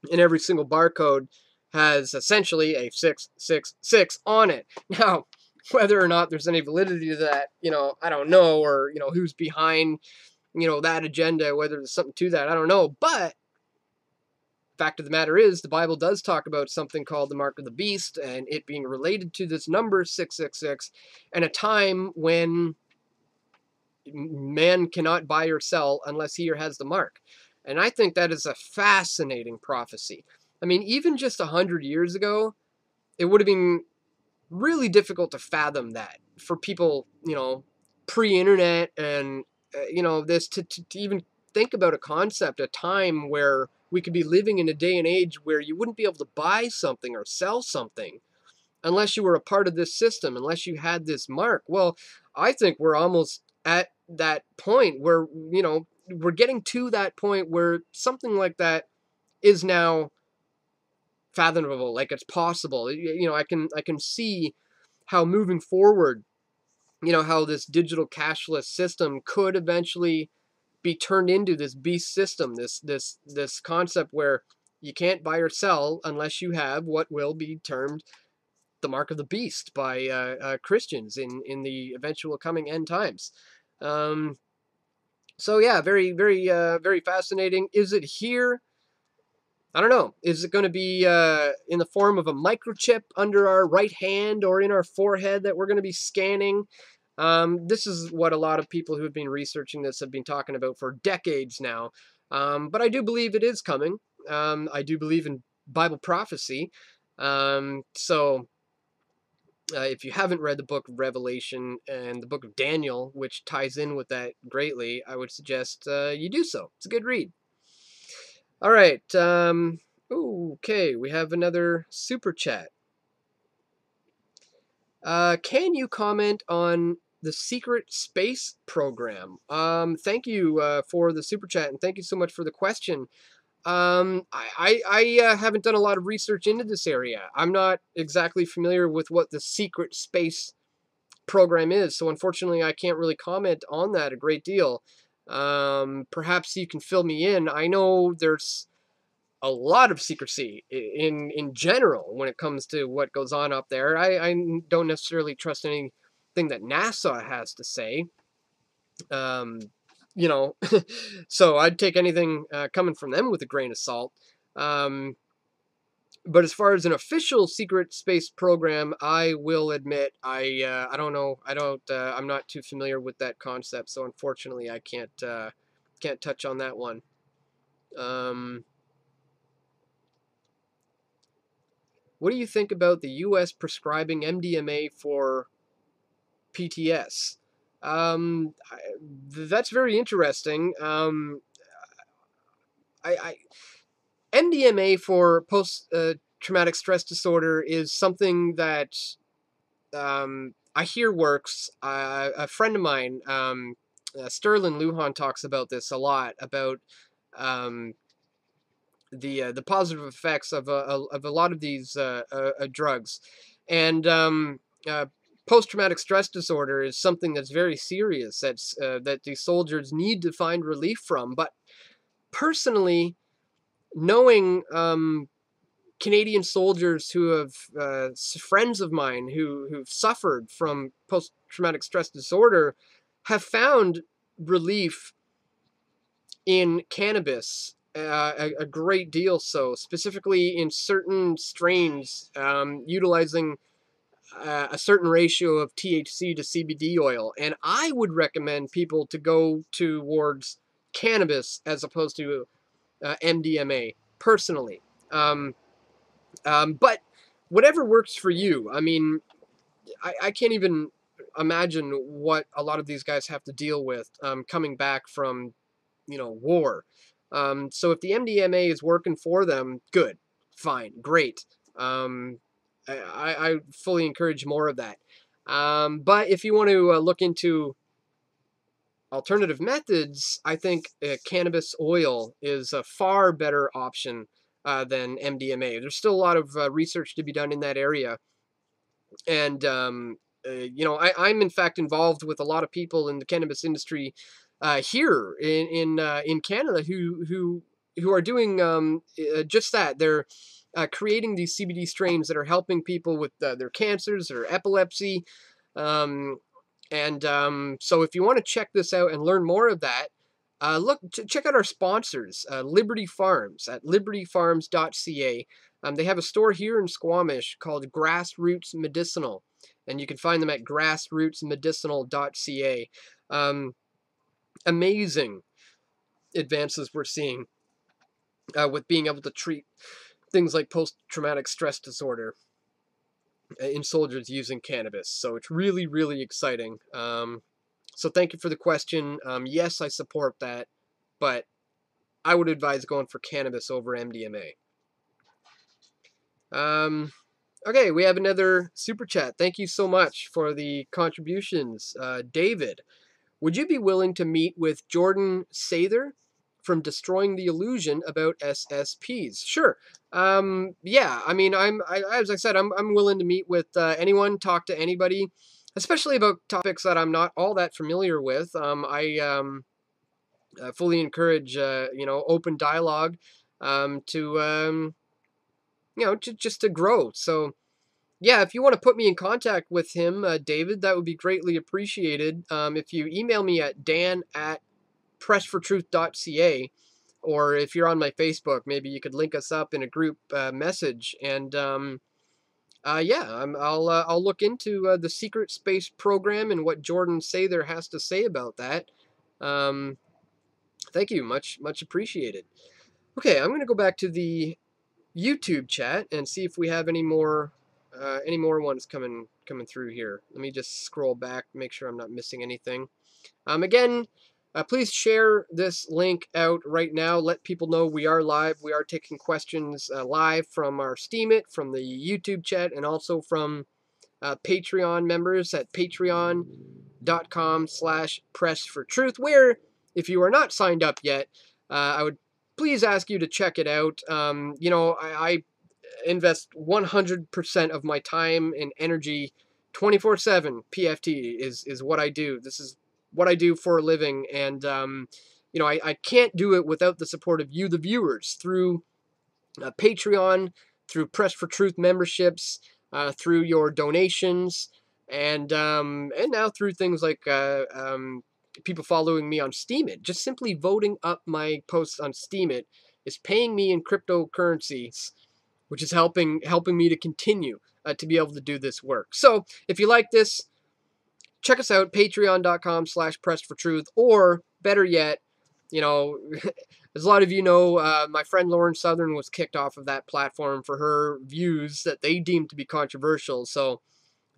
Speaker 1: And every single barcode has essentially a 666 on it. Now, whether or not there's any validity to that, I don't know, or, who's behind, that agenda, whether there's something to that, I don't know. But fact of the matter is, the Bible does talk about something called the mark of the beast, and it being related to this number 666, and a time when man cannot buy or sell unless he has the mark. And I think that is a fascinating prophecy. I mean, even just 100 years ago, it would have been really difficult to fathom that for people, pre-internet and, this to even think about a concept, a time where we could be living in a day and age where you wouldn't be able to buy something or sell something unless you were a part of this system, unless you had this mark. Well, I think we're almost at that point where, we're getting to that point where something like that is now fathomable, like it's possible. I can see how moving forward, how this digital cashless system could eventually be turned into this beast system, this concept where you can't buy or sell unless you have what will be termed the mark of the beast by Christians in the eventual coming end times. So yeah, very, very, very fascinating. Is it here? I don't know. Is it going to be in the form of a microchip under our right hand or in our forehead that we're going to be scanning? This is what a lot of people who have been researching this have been talking about for decades now. But I do believe it is coming. I do believe in Bible prophecy. So if you haven't read the book of Revelation and the book of Daniel, which ties in with that greatly, I would suggest you do so. It's a good read. All right. Okay, we have another super chat. Can you comment on the secret space program? Thank you for the super chat, and thank you so much for the question. I haven't done a lot of research into this area. I'm not exactly familiar with what the secret space program is, so unfortunately I can't really comment on that a great deal. Perhaps you can fill me in. I know there's a lot of secrecy in general when it comes to what goes on up there. I don't necessarily trust anything that NASA has to say. you know, so I'd take anything coming from them with a grain of salt. Um, but as far as an official secret space program, I will admit I don't know. I'm not too familiar with that concept, so unfortunately I can't touch on that one. Um, what do you think about the U.S. prescribing MDMA for PTS? That's very interesting. I MDMA for post traumatic stress disorder is something that I hear works. A friend of mine, Sterling Lujan, talks about this a lot about um, the positive effects of a lot of these drugs, and post traumatic stress disorder is something that's very serious. That these soldiers need to find relief from. But personally, knowing Canadian soldiers who have friends of mine who've suffered from post traumatic stress disorder have found relief in cannabis. A great deal so, specifically in certain strains, utilizing a certain ratio of THC to CBD oil. And I would recommend people to go towards cannabis as opposed to MDMA, personally. Um, but whatever works for you. I mean, I can't even imagine what a lot of these guys have to deal with coming back from, war. So if the MDMA is working for them, good, fine, great. I fully encourage more of that. But if you want to look into alternative methods, I think cannabis oil is a far better option than MDMA. There's still a lot of research to be done in that area, and I'm in fact involved with a lot of people in the cannabis industry here in Canada who are doing just that. They're creating these CBD strains that are helping people with their cancers or epilepsy. Um, and so if you want to check this out and learn more of that, check out our sponsors, Liberty Farms at libertyfarms.ca. They have a store here in Squamish called Grassroots Medicinal, and you can find them at grassrootsmedicinal.ca. Amazing advances we're seeing with being able to treat things like post-traumatic stress disorder in soldiers using cannabis. So it's really, really exciting. So thank you for the question. Yes, I support that, but I would advise going for cannabis over MDMA. Okay, we have another super chat. Thank you so much for the contributions. David, would you be willing to meet with Jordan Sather from Destroying the Illusion about SSPs? Sure. Yeah, I mean, as I said, I'm willing to meet with anyone, talk to anybody, especially about topics that I'm not all that familiar with. I fully encourage, open dialogue just to grow. So, yeah, if you want to put me in contact with him, David, that would be greatly appreciated. If you email me at dan@pressfortruth.ca, or if you're on my Facebook, maybe you could link us up in a group message. And I'll look into the secret space program and what Jordan Sather has to say about that. Thank you, much appreciated. Okay, I'm gonna go back to the YouTube chat and see if we have any more ones coming through here. Let me just scroll back, make sure I'm not missing anything. Again, please share this link out right now. Let people know we are live. We are taking questions live from our Steemit, from the YouTube chat, and also from Patreon members at patreon.com/pressfortruth, where if you are not signed up yet, I would please ask you to check it out. I invest 100% of my time and energy 24/7. PFT is what I do. This is what I do for a living. And, I can't do it without the support of you, the viewers, through Patreon, through Press for Truth memberships, through your donations, and now through things like people following me on Steemit. Just simply voting up my posts on Steemit is paying me in cryptocurrencies, which is helping me to continue to be able to do this work. So if you like this, check us out, patreon.com/pressfortruth, or better yet, you know, as a lot of you know, my friend Lauren Southern was kicked off of that platform for her views that they deemed to be controversial. So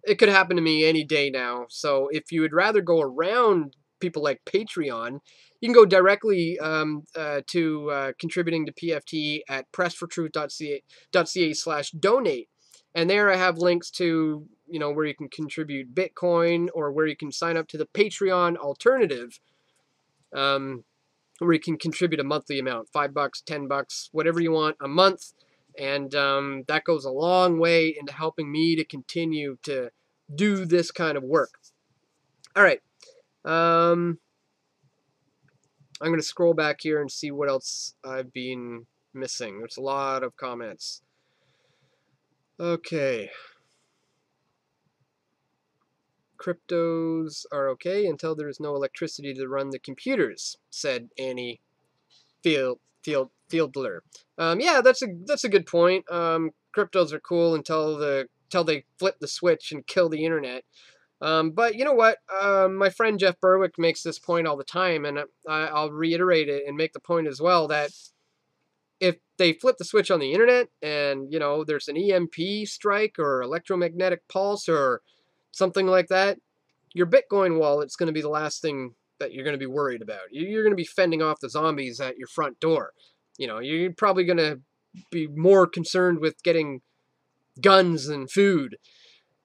Speaker 1: it could happen to me any day now. So if you would rather go around people like Patreon, you can go directly to contributing to PFT at pressfortruth.ca/donate. And there I have links to, you know, where you can contribute Bitcoin, or where you can sign up to the Patreon alternative, where you can contribute a monthly amount, $5, $10, whatever you want a month. And that goes a long way into helping me to continue to do this kind of work. All right. I'm going to scroll back here and see what else I've been missing. There's a lot of comments. Okay. Cryptos are okay until there's no electricity to run the computers, said Annie Fieldler. Yeah, that's a good point. Cryptos are cool until they flip the switch and kill the internet. But you know what? My friend Jeff Berwick makes this point all the time, and I'll reiterate it and make the point as well, that if they flip the switch on the internet and, you know, there's an EMP strike or electromagnetic pulse or something like that, your Bitcoin wallet's going to be the last thing that you're going to be worried about. You're going to be fending off the zombies at your front door. You know, you're probably going to be more concerned with getting guns and food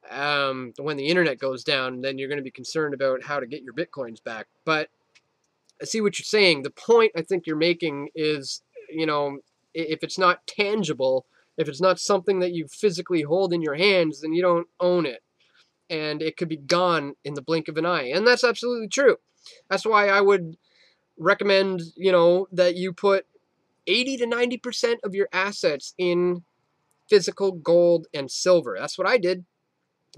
Speaker 1: when the internet goes down than you're going to be concerned about how to get your Bitcoins back. But I see what you're saying. The point I think you're making is, you know, if it's not tangible, if it's not something that you physically hold in your hands, then you don't own it. And it could be gone in the blink of an eye. And that's absolutely true. That's why I would recommend, you know, that you put 80 to 90% of your assets in physical gold and silver. That's what I did.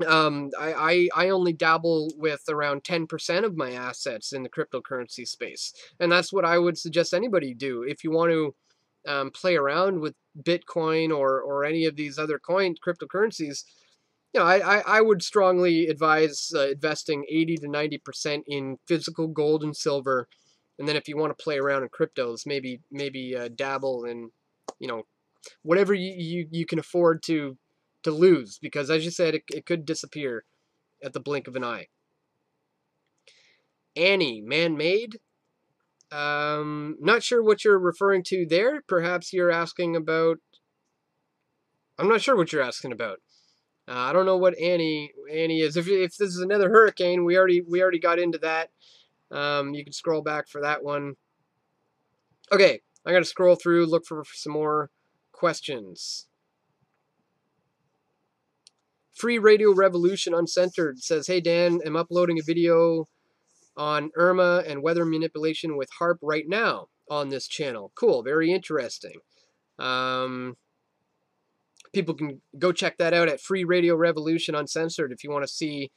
Speaker 1: I only dabble with around 10% of my assets in the cryptocurrency space. And that's what I would suggest anybody do. If you want to play around with Bitcoin or any of these other cryptocurrencies, you know, I would strongly advise investing 80 to 90% in physical gold and silver. And then if you want to play around in cryptos, maybe dabble in, you know, whatever you can afford to lose, because as you said, it could disappear at the blink of an eye. Annie, man-made? Not sure what you're referring to there. Perhaps you're asking about... I'm not sure what you're asking about. I don't know what Annie is. If this is another hurricane, we already got into that. You can scroll back for that one. Okay, I'm going to scroll through, look for some more questions. Free Radio Revolution Uncensored says, hey Dan, I'm uploading a video on Irma and weather manipulation with HARP right now on this channel. Cool, very interesting. People can go check that out at Free Radio Revolution Uncensored if you want to see.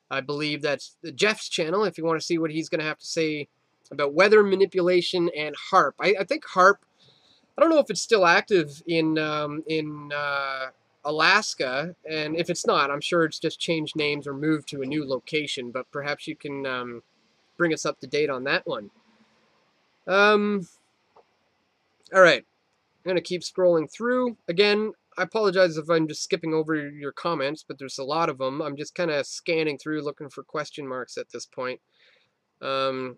Speaker 1: I believe that's Jeff's channel, if you want to see what he's going to have to say about weather manipulation and HARP. I think HARP, I don't know if it's still active in Alaska, and if it's not, I'm sure it's just changed names or moved to a new location, but perhaps you can bring us up to date on that one. All right, I'm going to keep scrolling through. Again, I apologize if I'm just skipping over your comments, but there's a lot of them. I'm just kind of scanning through, looking for question marks at this point. Here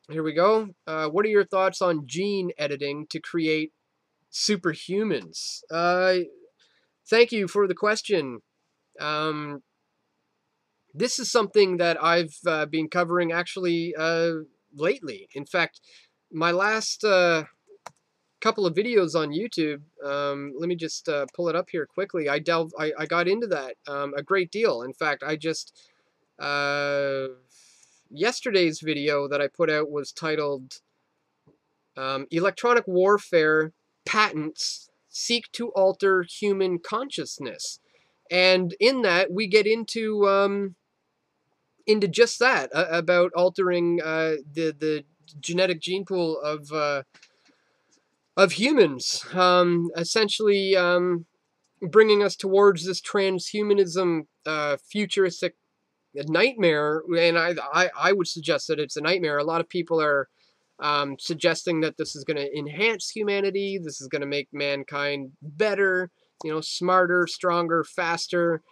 Speaker 1: we go. What are your thoughts on gene editing to create superhumans? Thank you for the question. This is something that I've been covering actually lately. In fact, my last couple of videos on YouTube, let me just pull it up here quickly. I got into that a great deal. In fact, I just yesterday's video that I put out was titled Electronic Warfare Patents Seek to Alter Human Consciousness. And in that, we get into into just that, about altering the genetic gene pool of humans, essentially bringing us towards this transhumanism futuristic nightmare. And I would suggest that it's a nightmare. A lot of people are suggesting that this is going to enhance humanity. This is going to make mankind better, smarter, stronger, faster.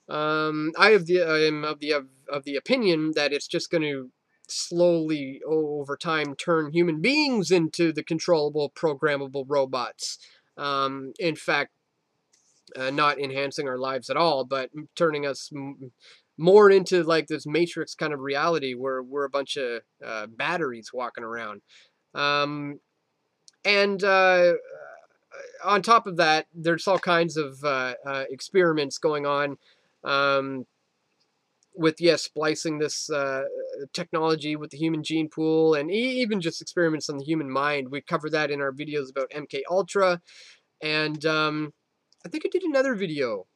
Speaker 1: I am of the opinion that it's just going to slowly, over time, turn human beings into the controllable, programmable robots. In fact, not enhancing our lives at all, but turning us more into like this Matrix kind of reality where we're a bunch of batteries walking around. And on top of that, there's all kinds of experiments going on with, splicing this technology with the human gene pool, and even just experiments on the human mind. We covered that in our videos about MK Ultra, and I think I did another video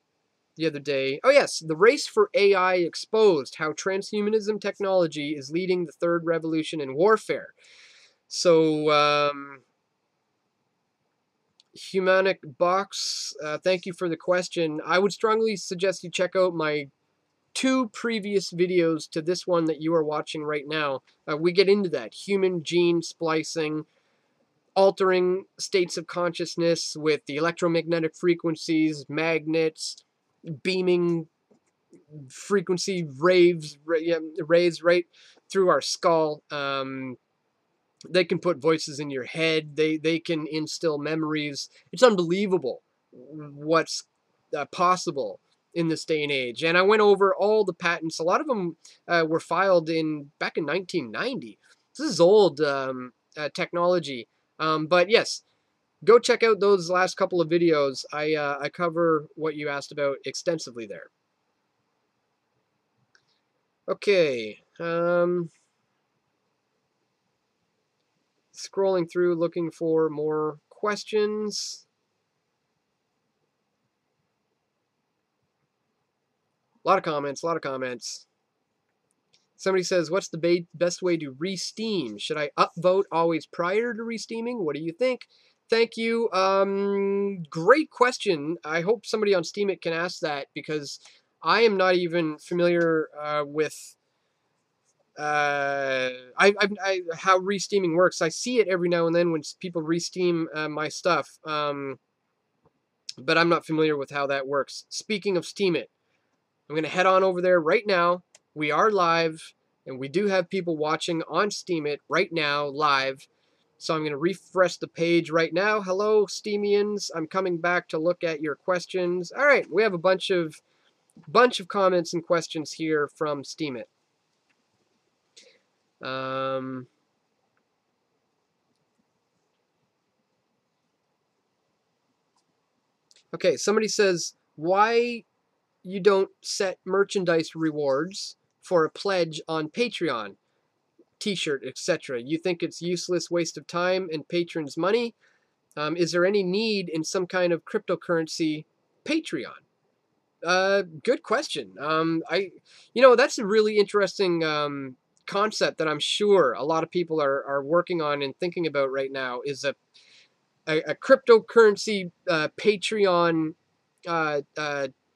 Speaker 1: the other day. Oh yes, the race for AI exposed: how transhumanism technology is leading the third revolution in warfare. So, Humanic Box, thank you for the question. I would strongly suggest you check out my 2 previous videos to this one that you are watching right now. We get into that human gene splicing, altering states of consciousness with the electromagnetic frequencies, magnets, beaming frequency rays right through our skull. They can put voices in your head. They can instill memories. It's unbelievable what's possible in this day and age. And I went over all the patents. A lot of them were filed back in 1990. This is old technology. But yes, go check out those last couple of videos. I cover what you asked about extensively there. Okay. Scrolling through, looking for more questions. A lot of comments. Somebody says, what's the best way to re-steam? Should I upvote always prior to re-steaming? What do you think? Thank you. Great question. I hope somebody on Steemit can ask that, because I am not even familiar with how re-steaming works. I see it every now and then when people re-steam my stuff, but I'm not familiar with how that works. Speaking of Steemit, I'm going to head on over there right now. We are live, and we do have people watching on Steemit right now, live. So I'm going to refresh the page right now. Hello, Steemians. I'm coming back to look at your questions. All right, we have a bunch of comments and questions here from Steemit. Okay, somebody says, why you don't set merchandise rewards for a pledge on Patreon, t-shirt, etc. You think it's useless waste of time and patrons' money? Is there any need in some kind of cryptocurrency Patreon? Good question. That's a really interesting concept that I'm sure a lot of people are working on and thinking about right now, is a cryptocurrency Patreon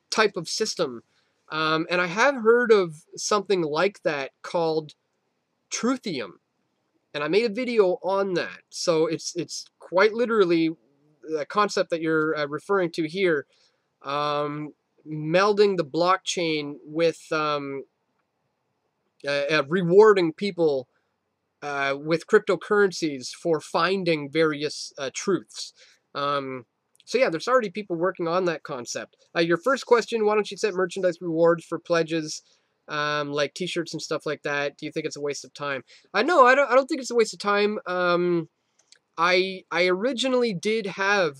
Speaker 1: type of system. And I have heard of something like that called Truthium, and I made a video on that. So it's quite literally the concept that you're referring to here, melding the blockchain with rewarding people with cryptocurrencies for finding various truths. So yeah, there's already people working on that concept. Your first question, why don't you set merchandise rewards for pledges, like t-shirts and stuff like that? Do you think it's a waste of time? No, I don't think it's a waste of time. I originally did have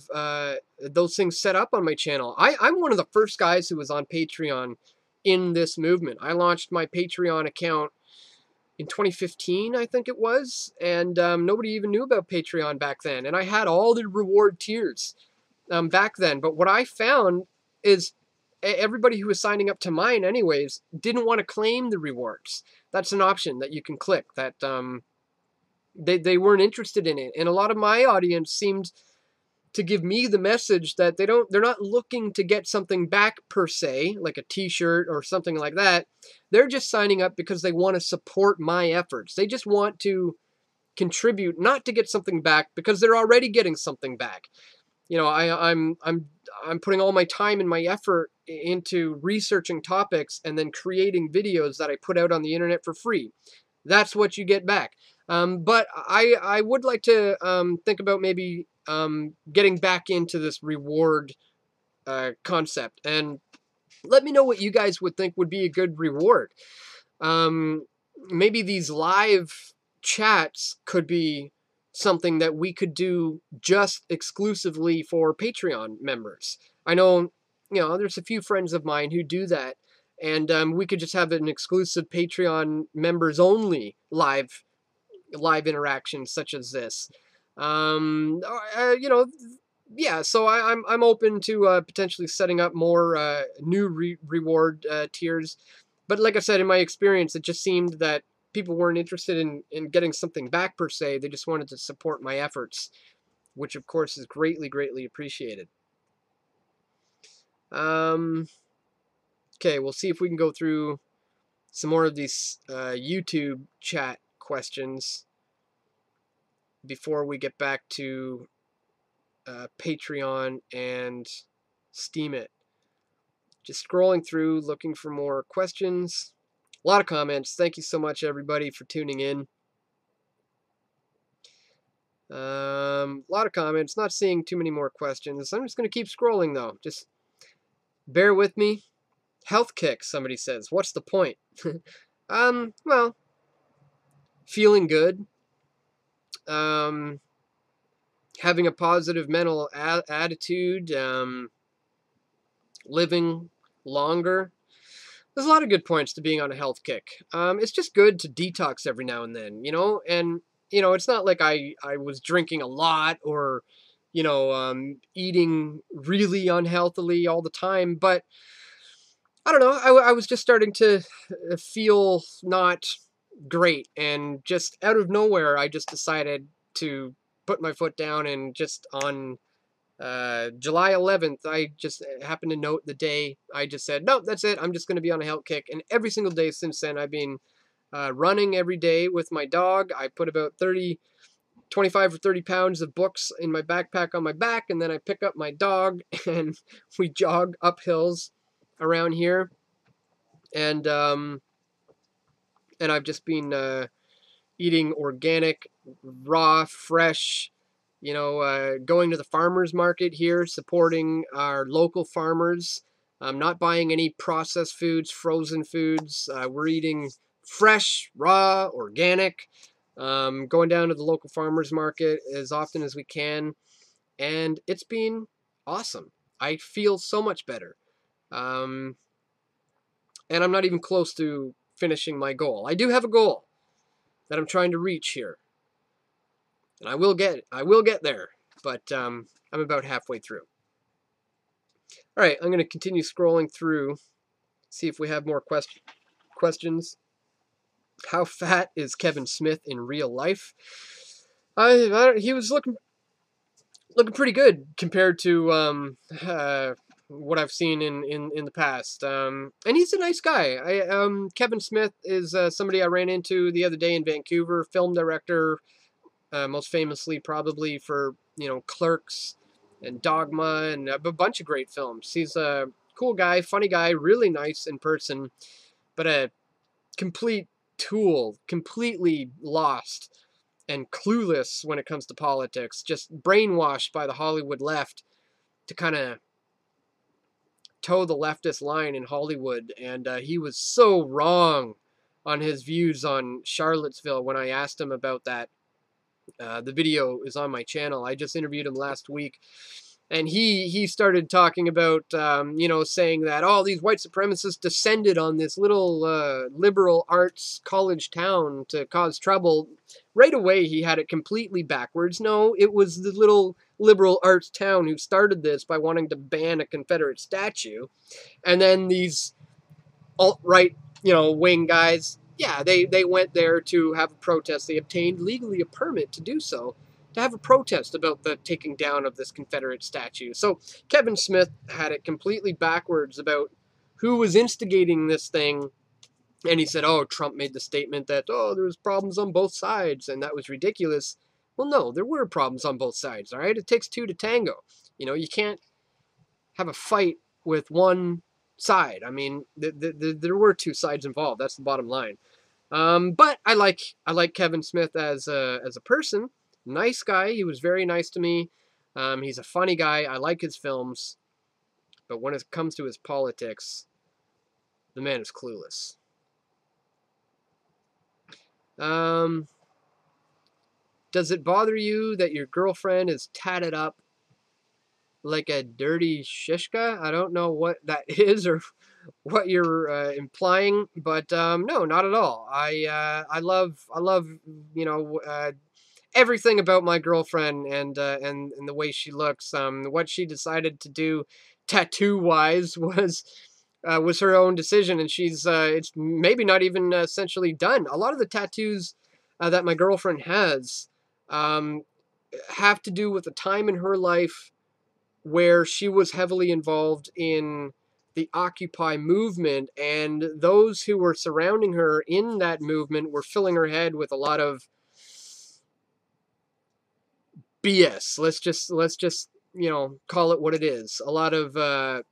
Speaker 1: those things set up on my channel. I'm one of the first guys who was on Patreon in this movement. I launched my Patreon account in 2015, I think it was, and nobody even knew about Patreon back then. And I had all the reward tiers back then. But what I found is everybody who was signing up to mine anyways didn't want to claim the rewards. That's an option that you can click, that they weren't interested in it. And a lot of my audience seemed to give me the message that they're not looking to get something back per se, like a t-shirt or something like that. They're just signing up because they want to support my efforts. They just want to contribute, not to get something back, because they're already getting something back. You know, I'm putting all my time and my effort into researching topics and then creating videos that I put out on the internet for free. That's what you get back. But I would like to think about maybe getting back into this reward concept, and let me know what you guys would think would be a good reward. Maybe these live chats could be something that we could do just exclusively for Patreon members. I know, you know, there's a few friends of mine who do that, and we could just have an exclusive Patreon members only live interactions such as this. You know, yeah. So I'm open to potentially setting up more new reward tiers. But like I said, in my experience, it just seemed that people weren't interested in getting something back per se. They just wanted to support my efforts, which of course is greatly, greatly appreciated. Okay, we'll see if we can go through some more of these YouTube chat questions before we get back to Patreon and Steemit. Just scrolling through, looking for more questions. A lot of comments. Thank you so much, everybody, for tuning in. A lot of comments. Not seeing too many more questions. I'm just going to keep scrolling, though. Just bear with me. Health kick, somebody says. What's the point? Well, feeling good. Having a positive mental attitude. Living longer. There's a lot of good points to being on a health kick. It's just good to detox every now and then, you know? And, you know, it's not like I was drinking a lot or, you know, eating really unhealthily all the time. But, I don't know, I was just starting to feel not great. And just out of nowhere, I just decided to put my foot down, and just on July 11th, I just happened to note the day. I just said, no, that's it. I'm just going to be on a health kick. And every single day since then, I've been running every day with my dog. I put about 25 or 30 pounds of books in my backpack on my back, and then I pick up my dog and we jog up hills around here. And I've just been eating organic, raw, fresh, you know, going to the farmers market here, supporting our local farmers, not buying any processed foods, frozen foods. We're eating fresh, raw, organic, going down to the local farmers market as often as we can. And it's been awesome. I feel so much better. And I'm not even close to finishing my goal. I do have a goal that I'm trying to reach here. And I will get there, but I'm about halfway through. All right, I'm going to continue scrolling through, see if we have more questions. How fat is Kevin Smith in real life? He was looking pretty good compared to what I've seen in the past. And he's a nice guy. Kevin Smith is somebody I ran into the other day in Vancouver, film director. Most famously probably for, you know, Clerks and Dogma and a bunch of great films. He's a cool guy, funny guy, really nice in person, but a complete tool, completely lost and clueless when it comes to politics, just brainwashed by the Hollywood left to kind of toe the leftist line in Hollywood. And he was so wrong on his views on Charlottesville when I asked him about that. The video is on my channel. I just interviewed him last week, and he started talking about, you know, saying that all these white supremacists descended on this little liberal arts college town to cause trouble. Right away, he had it completely backwards. No, it was the little liberal arts town who started this by wanting to ban a Confederate statue. And then these alt-right, wing guys, yeah, they went there to have a protest. They obtained legally a permit to do so, to have a protest about the taking down of this Confederate statue. So Kevin Smith had it completely backwards about who was instigating this thing. And he said, oh, Trump made the statement that, oh, there's problems on both sides, and that was ridiculous. Well, no, there were problems on both sides, all right? It takes two to tango. You can't have a fight with one side. I mean, there were two sides involved. That's the bottom line. But I like Kevin Smith as a person. Nice guy. He was very nice to me. He's a funny guy. I like his films. But when it comes to his politics, the man is clueless. Does it bother you that your girlfriend is tatted up like a dirty shishka? I don't know what that is or what you're implying, but no, not at all. I love everything about my girlfriend and the way she looks. What she decided to do tattoo wise was her own decision, and she's it's maybe not even essentially done. A lot of the tattoos that my girlfriend has have to do with a time in her life where she was heavily involved in the Occupy movement, and those who were surrounding her in that movement were filling her head with a lot of BS. Let's just call it what it is. A lot of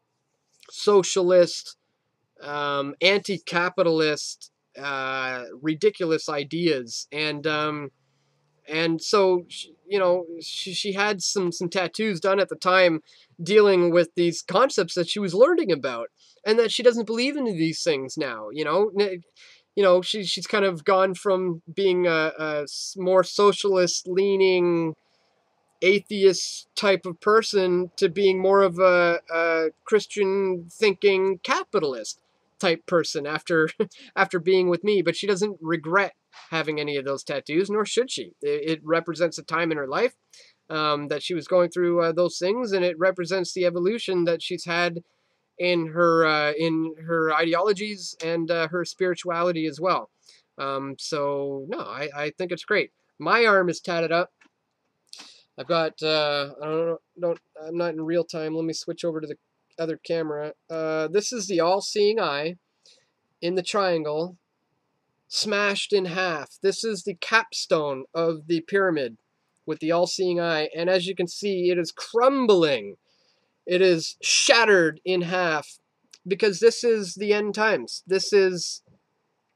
Speaker 1: socialist, anti-capitalist, ridiculous ideas, and so she had some tattoos done at the time dealing with these concepts that she was learning about, and that she doesn't believe in these things now. She's kind of gone from being a more socialist leaning atheist type of person to being more of a Christian thinking capitalist type person after after being with me. But she doesn't regret having any of those tattoos, nor should she. It represents a time in her life that she was going through those things, and it represents the evolution that she's had in her ideologies and her spirituality as well. So no, I think it's great. My arm is tatted up. I've got, I'm not in real time. Let me switch over to the other camera. This is the all-seeing eye in the triangle, smashed in half. This is the capstone of the pyramid with the all-seeing eye. And as you can see, it is crumbling. It is shattered in half because this is the end times. This is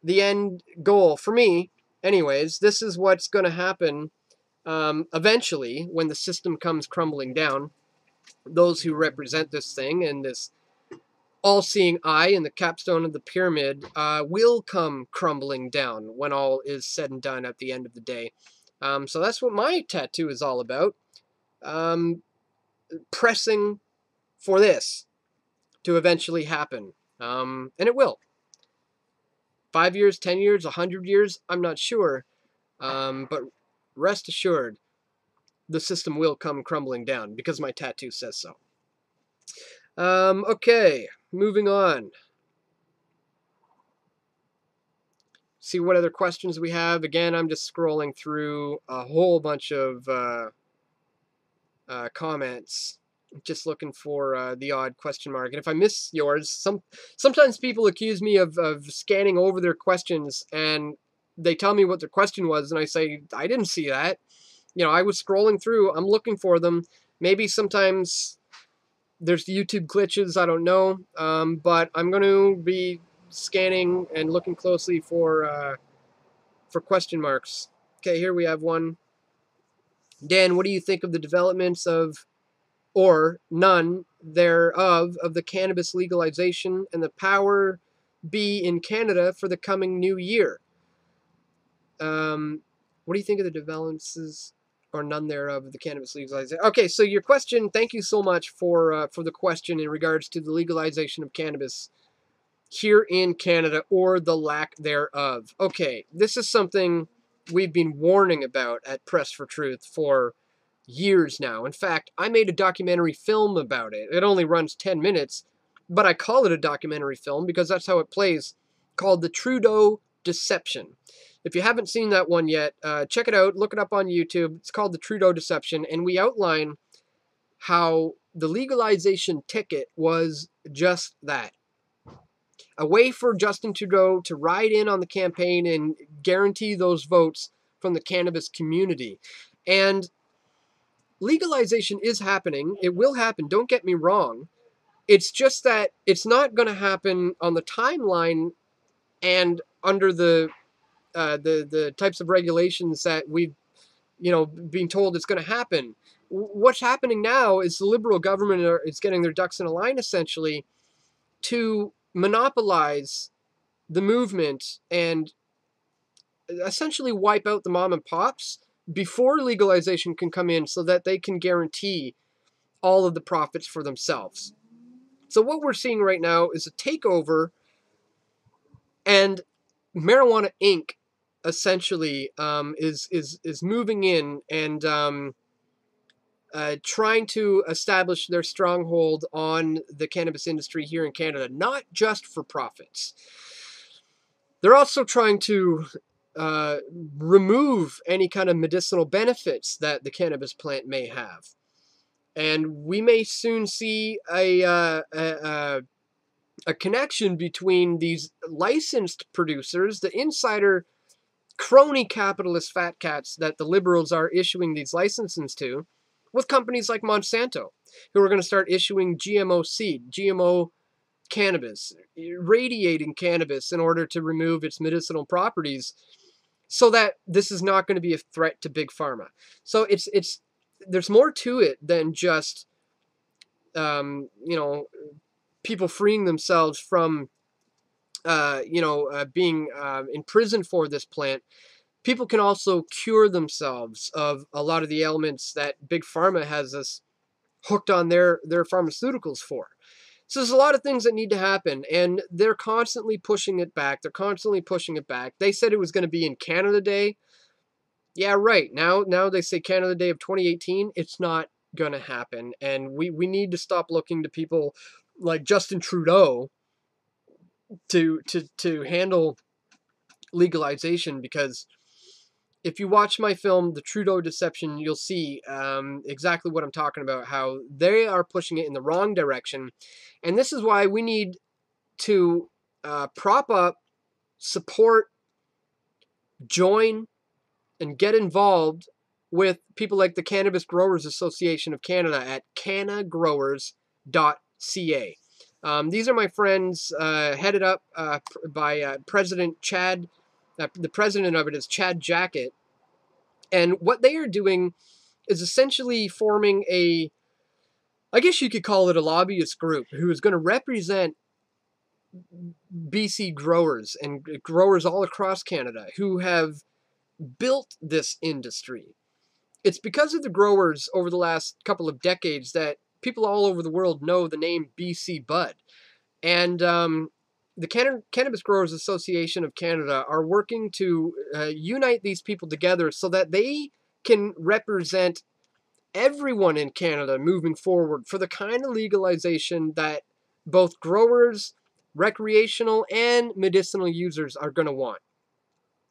Speaker 1: the end goal for me. Anyways, this is what's going to happen. Eventually, when the system comes crumbling down, those who represent this thing and this all-seeing eye in the capstone of the pyramid will come crumbling down when all is said and done at the end of the day. So that's what my tattoo is all about. Pressing for this to eventually happen. And it will. 5 years, 10 years, 100 years, I'm not sure. But rest assured, the system will come crumbling down because my tattoo says so. Okay, moving on. See what other questions we have. Again, I'm just scrolling through a whole bunch of comments, just looking for the odd question mark. And if I miss yours, sometimes people accuse me of scanning over their questions, and they tell me what their question was, and I say, I didn't see that. I was scrolling through. I'm looking for them. Maybe sometimes there's YouTube glitches. I don't know. But I'm going to be scanning and looking closely for question marks. Okay, here we have one. Dan, what do you think of the developments of, or none thereof, of the cannabis legalization and the power be in Canada for the coming new year? What do you think of the developments or none thereof of the cannabis legalization? Okay, so your question, thank you so much for the question in regards to the legalization of cannabis here in Canada, or the lack thereof. Okay, this is something we've been warning about at Press for Truth for years now. In fact, I made a documentary film about it. It only runs 10 minutes, but I call it a documentary film because that's how it plays, called The Trudeau Deception. If you haven't seen that one yet, check it out. Look it up on YouTube. It's called The Trudeau Deception, and we outline how the legalization ticket was just that. A way for Justin Trudeau to ride in on the campaign and guarantee those votes from the cannabis community. And legalization is happening. It will happen. Don't get me wrong. It's just that it's not going to happen on the timeline and under the types of regulations that we've being told it's going to happen. What's happening now is the Liberal government is getting their ducks in a line, essentially, to monopolize the movement and essentially wipe out the mom and pops before legalization can come in so that they can guarantee all of the profits for themselves. So what we're seeing right now is a takeover, and Marijuana Inc. essentially is moving in and trying to establish their stronghold on the cannabis industry here in Canada, not just for profits. They're also trying to remove any kind of medicinal benefits that the cannabis plant may have. And we may soon see a connection between these licensed producers, the insider crony capitalist fat cats that the Liberals are issuing these licenses to, with companies like Monsanto, who are going to start issuing GMO seed, GMO cannabis, irradiating cannabis in order to remove its medicinal properties, so that this is not going to be a threat to big pharma. So there's more to it than just people freeing themselves from being imprisoned for this plant. People can also cure themselves of a lot of the ailments that big pharma has us hooked on their pharmaceuticals for. So there's a lot of things that need to happen, and they're constantly pushing it back. They said it was going to be in Canada Day. Yeah, right. Now they say Canada Day of 2018. It's not going to happen, and we need to stop looking to people like Justin Trudeau to handle legalization, because if you watch my film, The Trudeau Deception, you'll see exactly what I'm talking about, how they are pushing it in the wrong direction. And this is why we need to prop up, support, join, and get involved with people like the Cannabis Growers Association of Canada at cannagrowers.ca. These are my friends, headed up by President Chad. The president of it is Chad Jackett. And what they are doing is essentially forming I guess you could call it a lobbyist group, who is going to represent BC growers and growers all across Canada who have built this industry. It's because of the growers over the last couple of decades that people all over the world know the name BC Bud. And the Cannabis Growers Association of Canada are working to unite these people together so that they can represent everyone in Canada moving forward for the kind of legalization that both growers, recreational, and medicinal users are going to want.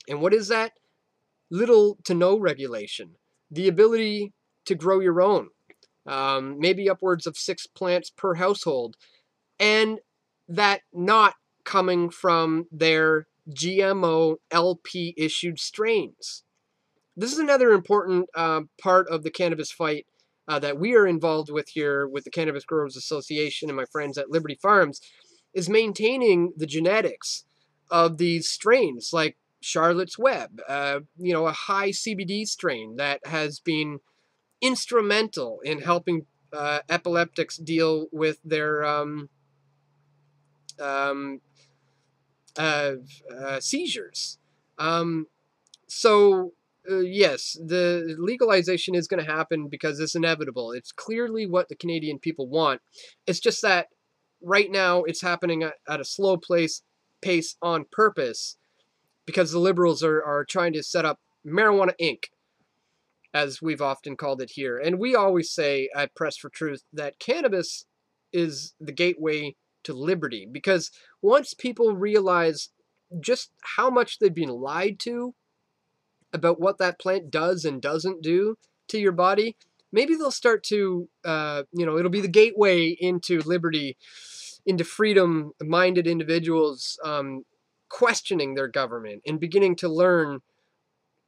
Speaker 1: And what is that? Little to no regulation. The ability to grow your own, maybe upwards of 6 plants per household, and that not coming from their GMO LP issued strains. This is another important part of the cannabis fight that we are involved with here with the Cannabis Growers Association and my friends at Liberty Farms, is maintaining the genetics of these strains like Charlotte's Web, a high CBD strain that has been instrumental in helping epileptics deal with their seizures. Yes, the legalization is going to happen because it's inevitable. It's clearly what the Canadian people want. It's just that right now it's happening at a slow pace on purpose, because the Liberals are trying to set up Marijuana Inc. as we've often called it here. And we always say at Press for Truth that cannabis is the gateway to liberty, because once people realize just how much they've been lied to about what that plant does and doesn't do to your body, maybe they'll start to, it'll be the gateway into liberty, into freedom-minded individuals questioning their government and beginning to learn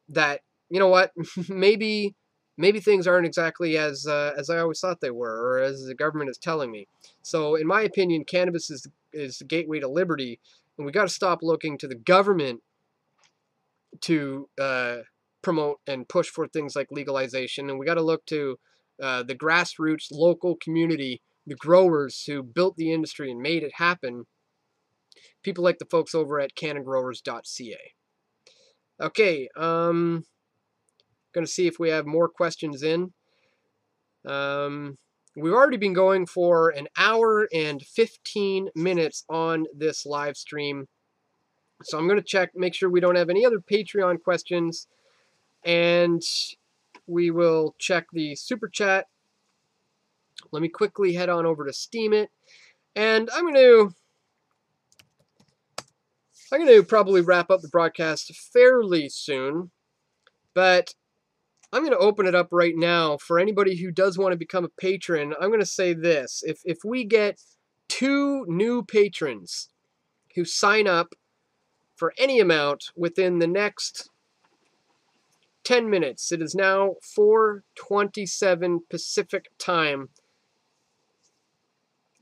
Speaker 1: that, you know what, maybe things aren't exactly as I always thought they were, or as the government is telling me. So, in my opinion, cannabis is the gateway to liberty, and we got to stop looking to the government to promote and push for things like legalization, and we got to look to the grassroots local community, the growers who built the industry and made it happen, people like the folks over at cannongrowers.ca. Okay, going to see if we have more questions in. We've already been going for an hour and 15 minutes on this live stream. So I'm going to check, make sure we don't have any other Patreon questions. And we will check the super chat. Let me quickly head on over to Steemit. And I'm going to probably wrap up the broadcast fairly soon. But I'm going to open it up right now for anybody who does want to become a patron. I'm going to say this. If we get 2 new patrons who sign up for any amount within the next 10 minutes, it is now 4:27 Pacific time.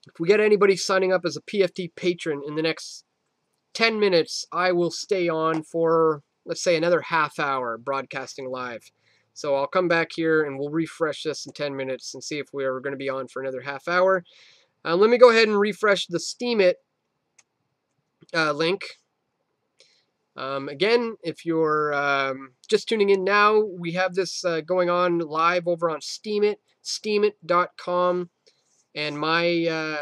Speaker 1: If we get anybody signing up as a PFT patron in the next 10 minutes, I will stay on for, let's say, another half hour broadcasting live. So I'll come back here and we'll refresh this in 10 minutes and see if we're going to be on for another half hour. Let me go ahead and refresh the Steemit link. Again, if you're just tuning in now, we have this going on live over on Steemit, steemit.com, and my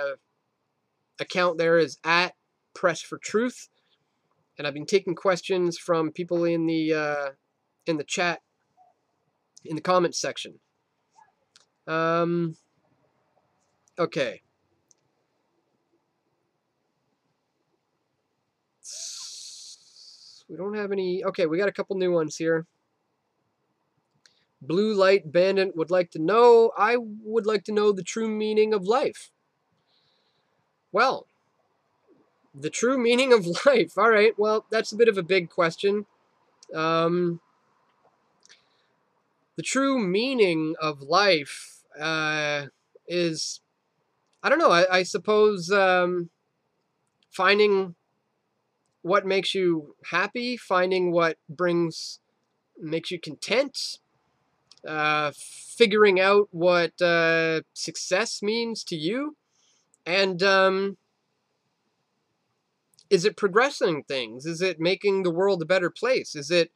Speaker 1: account there is at Press for Truth, and I've been taking questions from people in the chat, in the comments section. Okay. We don't have any. Okay, we got a couple new ones here. Blue Light Bandit would like to know. I would like to know the true meaning of life. Well, the true meaning of life. All right. Well, that's a bit of a big question. The true meaning of life is, I don't know. I suppose finding what makes you happy, finding what makes you content, figuring out what success means to you, and is it progressing things? Is it making the world a better place? Is it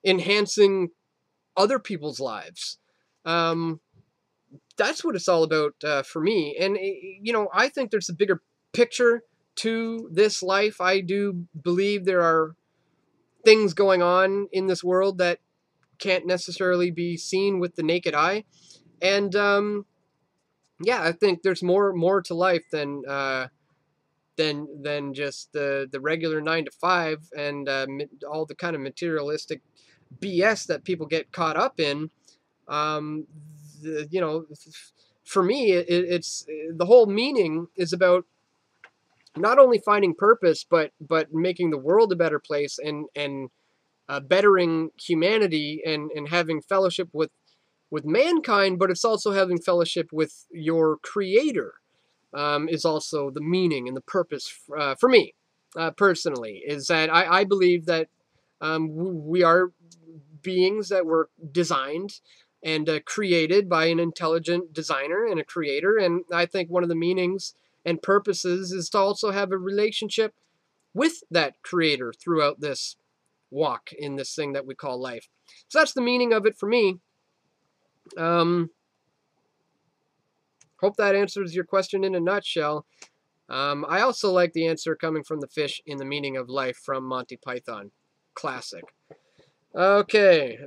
Speaker 1: enhancing other people's lives? That's what it's all about for me. And, I think there's a bigger picture to this life. I do believe there are things going on in this world that can't necessarily be seen with the naked eye. And, I think there's more to life than just the regular 9 to 5 and all the kind of materialistic BS that people get caught up in. For me, it's the whole meaning is about not only finding purpose, but making the world a better place and bettering humanity and having fellowship with mankind, but it's also having fellowship with your creator. Is also the meaning and the purpose for me personally, is that I believe that we are beings that were designed and created by an intelligent designer and a creator, and I think one of the meanings and purposes is to also have a relationship with that creator throughout this walk in this thing that we call life. So that's the meaning of it for me. Hope that answers your question in a nutshell. I also like the answer coming from the fish in the meaning of life from Monty Python. Classic. Okay.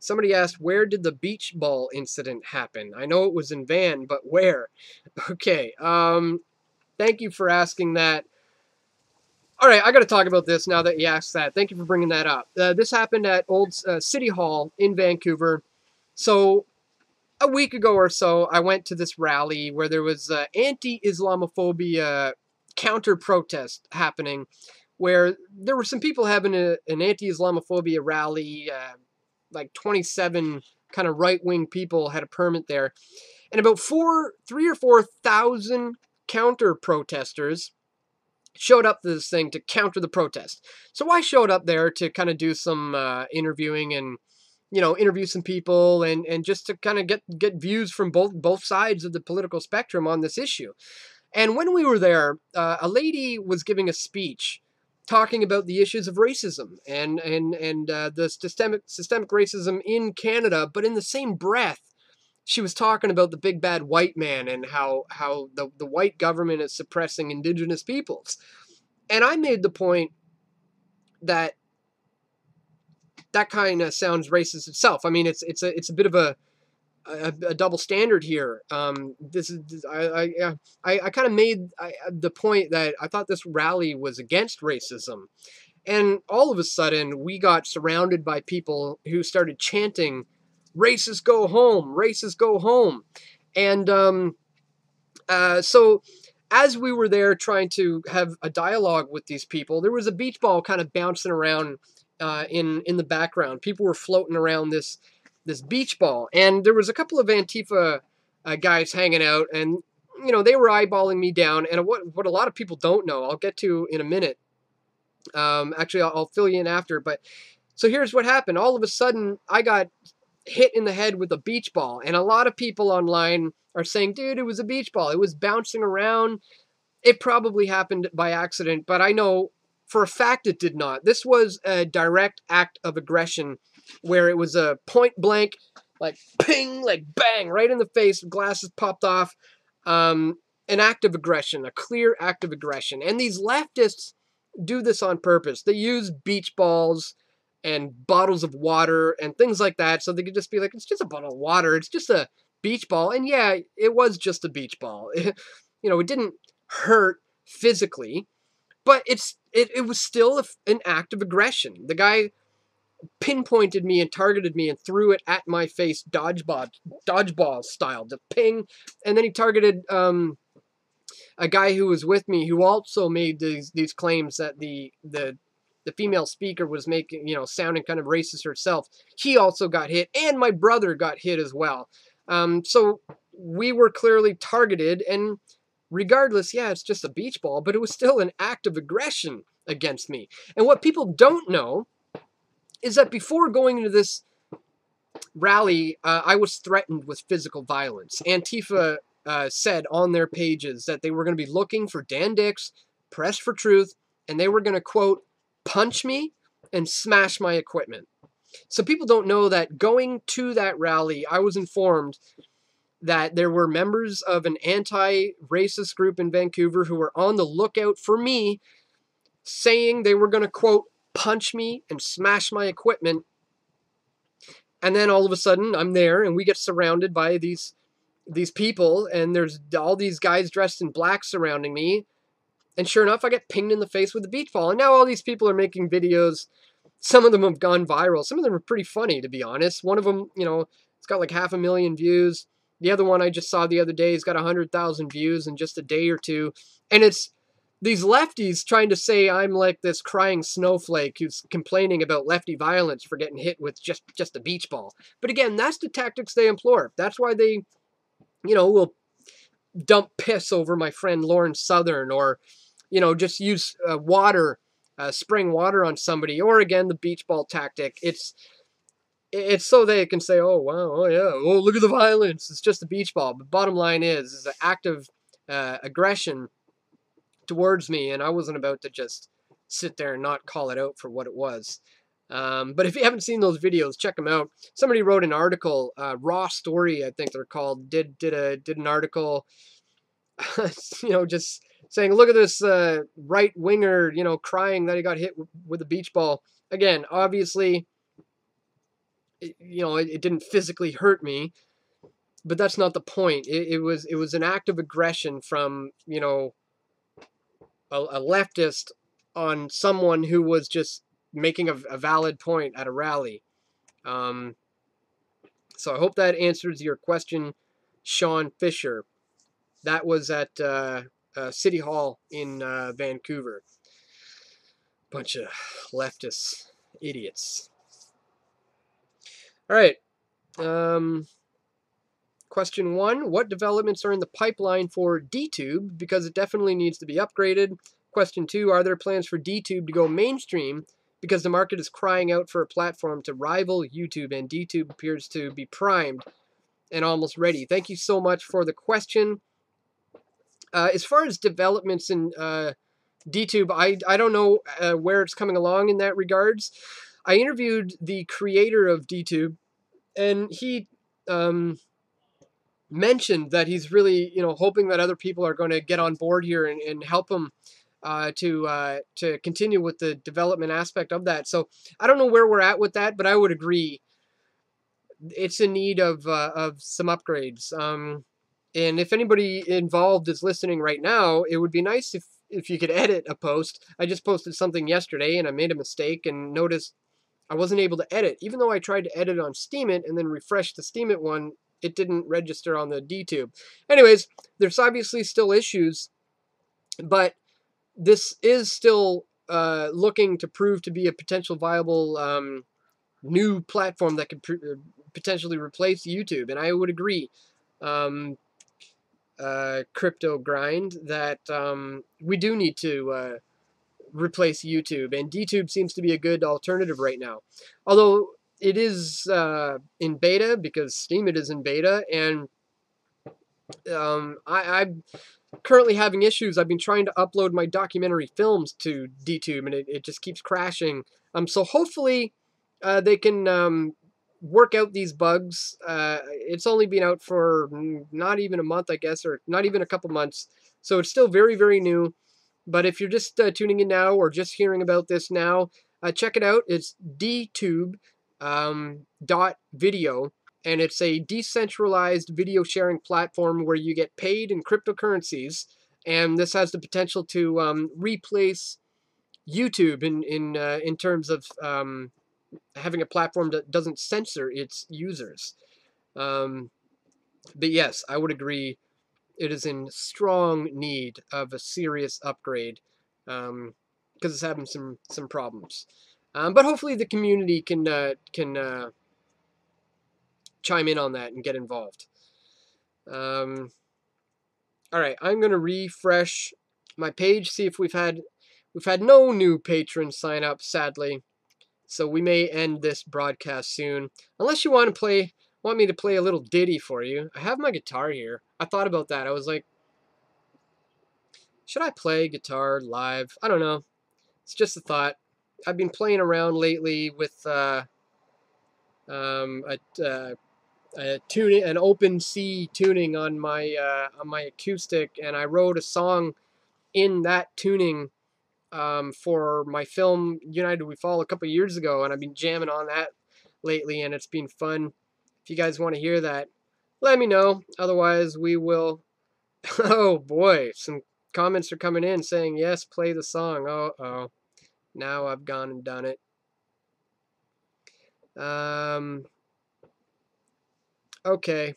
Speaker 1: Somebody asked, where did the beach ball incident happen? I know it was in Van, but where? Okay, thank you for asking that. All right, I got to talk about this now that you asked that. Thank you for bringing that up. This happened at Old City Hall in Vancouver. So a week ago or so, I went to this rally where there was anti-Islamophobia counter-protest happening, where there were some people having an anti-Islamophobia rally, like 27 kind of right-wing people had a permit there, and about 3 or 4,000 counter-protesters showed up to this thing to counter the protest. So I showed up there to kind of do some interviewing and, interview some people and just to kind of get views from both sides of the political spectrum on this issue. And when we were there, a lady was giving a speech talking about the issues of racism and the systemic racism in Canada, but in the same breath, she was talking about the big bad white man and how the white government is suppressing Indigenous peoples. And I made the point that kind of sounds racist itself. I mean, it's a bit of a double standard here. I kind of made the point that I thought this rally was against racism. And all of a sudden, we got surrounded by people who started chanting, "Racists go home, racists go home." And so as we were there trying to have a dialogue with these people, there was a beach ball kind of bouncing around in the background. People were floating around this beach ball. And there was a couple of Antifa guys hanging out, and they were eyeballing me down. And what a lot of people don't know, I'll get to in a minute. Actually, I'll fill you in after. But so here's what happened. All of a sudden, I got hit in the head with a beach ball. And a lot of people online are saying, dude, it was a beach ball. It was bouncing around. It probably happened by accident, but I know for a fact it did not. This was a direct act of aggression where it was a point blank, like ping, like bang, right in the face, glasses popped off. An act of aggression, a clear act of aggression. And these leftists do this on purpose. They use beach balls and bottles of water and things like that, so they could just be like, it's just a bottle of water, it's just a beach ball. And yeah, it was just a beach ball. It didn't hurt physically, but it was still an act of aggression. The guy pinpointed me and targeted me and threw it at my face, dodgeball style, the ping, and then he targeted a guy who was with me who also made these claims that the female speaker was making, sounding kind of racist herself. He also got hit, and my brother got hit as well. So we were clearly targeted, and regardless, yeah, it's just a beach ball, but it was still an act of aggression against me. And what people don't know is that before going into this rally, I was threatened with physical violence. Antifa said on their pages that they were going to be looking for Dan Dix, Press for Truth, and they were going to, quote, punch me and smash my equipment. So people don't know that going to that rally, I was informed that there were members of an anti-racist group in Vancouver who were on the lookout for me, saying they were going to, quote, punch me and smash my equipment. And then all of a sudden, I'm there, and we get surrounded by these people, and there's all these guys dressed in black surrounding me. And sure enough, I get pinged in the face with a beach ball. And now all these people are making videos. Some of them have gone viral. Some of them are pretty funny, to be honest. One of them, it's got like 500,000 views. The other one I just saw the other day has got 100,000 views in just a day or two. And it's these lefties trying to say I'm like this crying snowflake who's complaining about lefty violence for getting hit with just a beach ball. But again, that's the tactics they employ. That's why they, will dump piss over my friend Lauren Southern, or just use water, spring water on somebody, or again, the beach ball tactic. It's so they can say, oh, wow, oh, yeah, oh, look at the violence. It's just a beach ball. But bottom line is an act of aggression towards me, and I wasn't about to just sit there and not call it out for what it was. But if you haven't seen those videos, check them out. Somebody wrote an article, Raw Story, I think they're called, did an article, just saying, look at this right winger, crying that he got hit with a beach ball. Again, obviously, it didn't physically hurt me, but that's not the point. It was an act of aggression from, a leftist on someone who was just making a valid point at a rally. So I hope that answers your question, Sean Fisher. That was at City Hall in Vancouver. Bunch of leftist idiots. All right. Question 1, what developments are in the pipeline for DTube? Because it definitely needs to be upgraded. Question 2, are there plans for DTube to go mainstream? Because the market is crying out for a platform to rival YouTube, and DTube appears to be primed and almost ready. Thank you so much for the question. As far as developments in DTube, I don't know where it's coming along in that regards. I interviewed the creator of DTube, and he mentioned that he's really, hoping that other people are going to get on board here and help him to continue with the development aspect of that. So I don't know where we're at with that, but I would agree it's in need of some upgrades. And if anybody involved is listening right now, it would be nice if you could edit a post. I just posted something yesterday and I made a mistake and noticed I wasn't able to edit. Even though I tried to edit on Steemit and then refresh the Steemit one, it didn't register on the DTube. Anyways, there's obviously still issues, but this is still looking to prove to be a potential viable new platform that could potentially replace YouTube. And I would agree, Crypto Grind, that we do need to replace YouTube, and DTube seems to be a good alternative right now. Although it is in beta, because Steemit is in beta, and I'm currently having issues. I've been trying to upload my documentary films to DTube, and it just keeps crashing. So hopefully they can work out these bugs. It's only been out for not even a month, I guess, or not even a couple months, so it's still very, very new. But if you're just tuning in now or just hearing about this now, check it out. It's DTube .video, and it's a decentralized video sharing platform where you get paid in cryptocurrencies, and this has the potential to replace YouTube in terms of having a platform that doesn't censor its users. But yes, I would agree. It is in strong need of a serious upgrade because it's having some problems. But hopefully the community can chime in on that and get involved. All right, I'm gonna refresh my page, see if we've had no new patrons sign up, sadly. So we may end this broadcast soon, unless you want me to play a little ditty for you. I have my guitar here. I thought about that. I was like, should I play guitar live? I don't know. It's just a thought. I've been playing around lately with an open C tuning on my acoustic, and I wrote a song in that tuning for my film United We Fall a couple years ago, and I've been jamming on that lately, and it's been fun. If you guys want to hear that, let me know. Otherwise, we will. Oh boy, some comments are coming in saying yes, play the song. Oh, now I've gone and done it. Okay,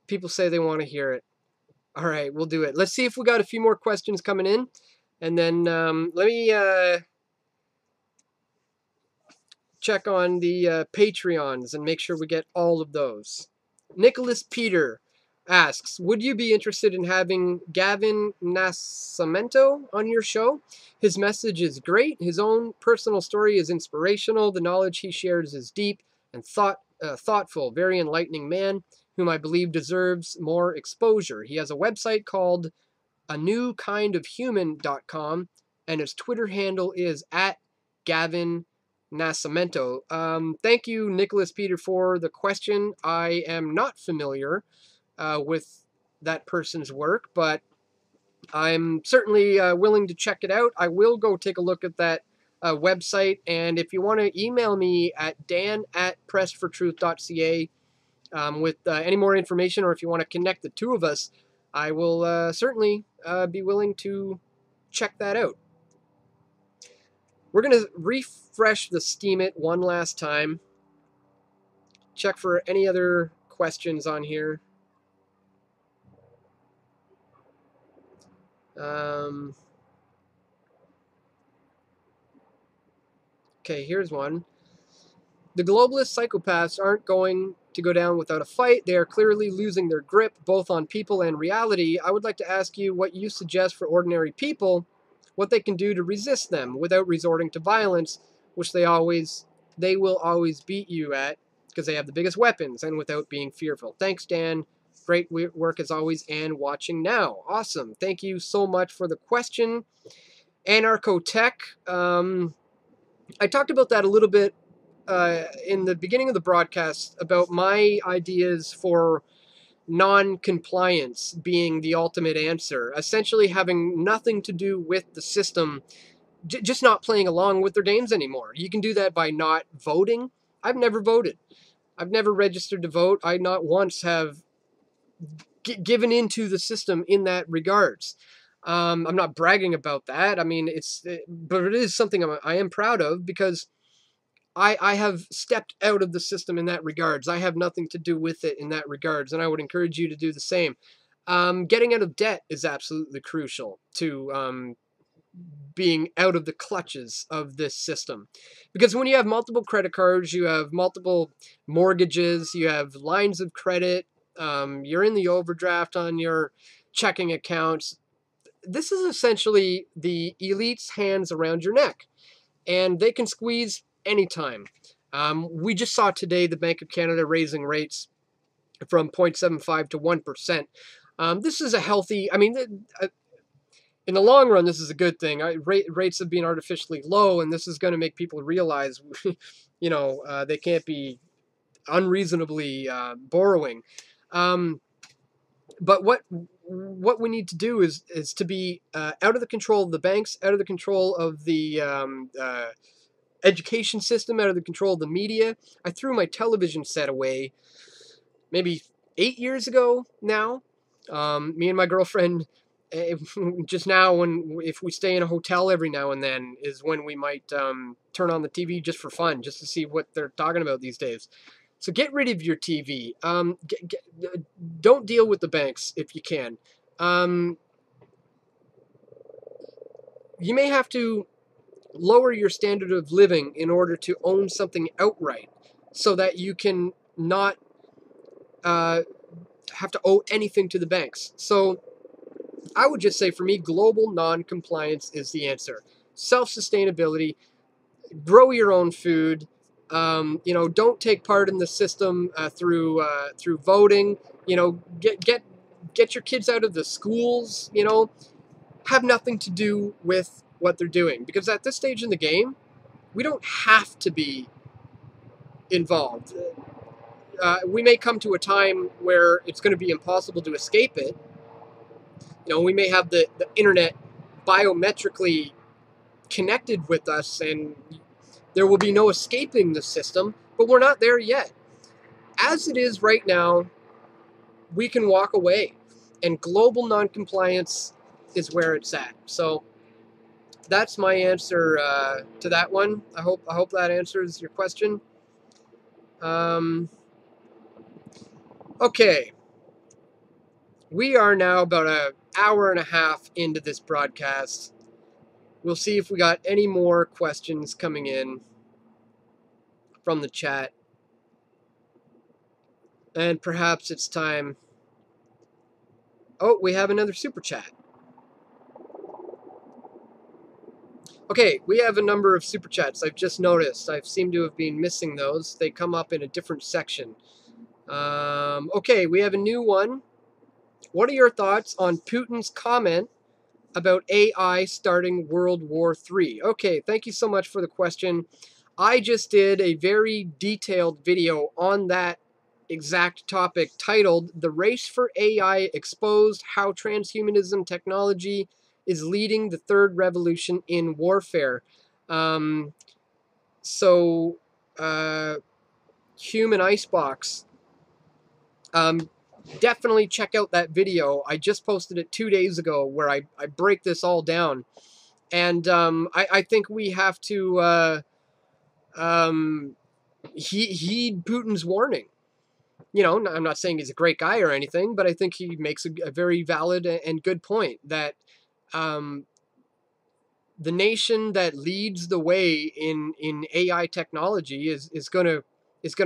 Speaker 1: people say they want to hear it. All right, we'll do it. Let's see if we got a few more questions coming in, and then let me check on the Patreons and make sure we get all of those. Nicholas Peter asks, would you be interested in having Gavin Nascimento on your show? His message is great. His own personal story is inspirational. The knowledge he shares is deep and thoughtful. Very enlightening man whom I believe deserves more exposure. He has a website called anewkindofhuman.com, and his Twitter handle is @Gavin Nascimento. Thank you, Nicholas Peter, for the question. I am not familiar with that person's work, but I'm certainly willing to check it out. I will go take a look at that website. And if you want to email me at dan@pressfortruth.ca with any more information, or if you want to connect the two of us, I will certainly be willing to check that out. We're going to refresh the Steemit one last time. Check for any other questions on here. Okay, here's one. The globalist psychopaths aren't going to go down without a fight. They are clearly losing their grip, both on people and reality. I would like to ask you what you suggest for ordinary people, what they can do to resist them without resorting to violence, which they will always beat you at, because they have the biggest weapons, and without being fearful. Thanks, Dan. Great work as always, and watching now. Awesome. Thank you so much for the question. Anarcho-tech. I talked about that a little bit in the beginning of the broadcast about my ideas for non-compliance being the ultimate answer. Essentially having nothing to do with the system, just not playing along with their games anymore. You can do that by not voting. I've never voted. I've never registered to vote. I not once have given into the system in that regards. I'm not bragging about that. I mean, but it is something I am proud of, because I have stepped out of the system in that regards. I have nothing to do with it in that regards, and I would encourage you to do the same. Getting out of debt is absolutely crucial to being out of the clutches of this system. Because when you have multiple credit cards, you have multiple mortgages, you have lines of credit, you're in the overdraft on your checking accounts. This is essentially the elite's hands around your neck, and they can squeeze anytime. We just saw today the Bank of Canada raising rates from 0.75 to 1%. This is a healthy, I mean, in the long run, this is a good thing. Rates have been artificially low, and this is going to make people realize, they can't be unreasonably borrowing. But what we need to do is to be out of the control of the banks, out of the control of the education system, out of the control of the media. I threw my television set away maybe 8 years ago now. Me and my girlfriend, just now, if we stay in a hotel every now and then, is when we might turn on the TV just for fun, just to see what they're talking about these days. So get rid of your TV. Don't deal with the banks if you can. You may have to lower your standard of living in order to own something outright, so that you can not have to owe anything to the banks. So I would just say, for me, global non-compliance is the answer. Self-sustainability, grow your own food. Don't take part in the system through voting. Get your kids out of the schools. Have nothing to do with what they're doing, because at this stage in the game, we don't have to be involved. We may come to a time where it's going to be impossible to escape it. We may have the internet biometrically connected with us, and there will be no escaping the system, but we're not there yet. As it is right now, we can walk away, and global non-compliance is where it's at. So that's my answer to that one. I hope that answers your question. Okay. We are now about an hour and a half into this broadcast. We'll see if we got any more questions coming in from the chat. And perhaps it's time. Oh, we have another super chat. Okay, we have a number of super chats. I've just noticed. I seem to have been missing those. They come up in a different section. Okay, we have a new one. What are your thoughts on Putin's comment about AI starting World War III? Okay, thank you so much for the question. I just did a very detailed video on that exact topic titled "The Race for AI Exposed: How Transhumanism Technology is Leading the Third Revolution in Warfare." Um, so, Human Icebox, definitely check out that video. I just posted it 2 days ago where I break this all down. And I think we have to heed Putin's warning. You know, I'm not saying he's a great guy or anything, but I think he makes a very valid and good point that um, the nation that leads the way in AI technology is gonna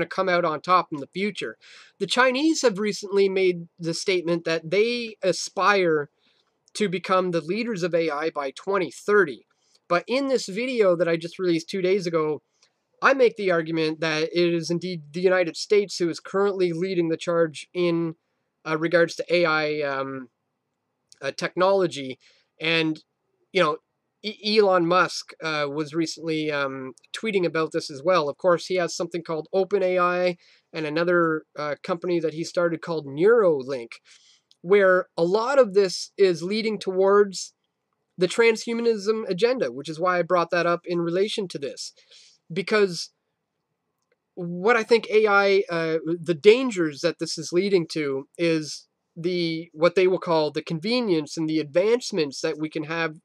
Speaker 1: come out on top in the future. The Chinese have recently made the statement that they aspire to become the leaders of AI by 2030. But in this video that I just released 2 days ago, I make the argument that it is indeed the United States who is currently leading the charge in regards to AI technology. And, you know, Elon Musk was recently tweeting about this as well. Of course, he has something called OpenAI and another company that he started called Neuralink, where a lot of this is leading towards the transhumanism agenda, which is why I brought that up in relation to this. Because what I think AI, the dangers that this is leading to is what they will call the convenience and the advancements that we can have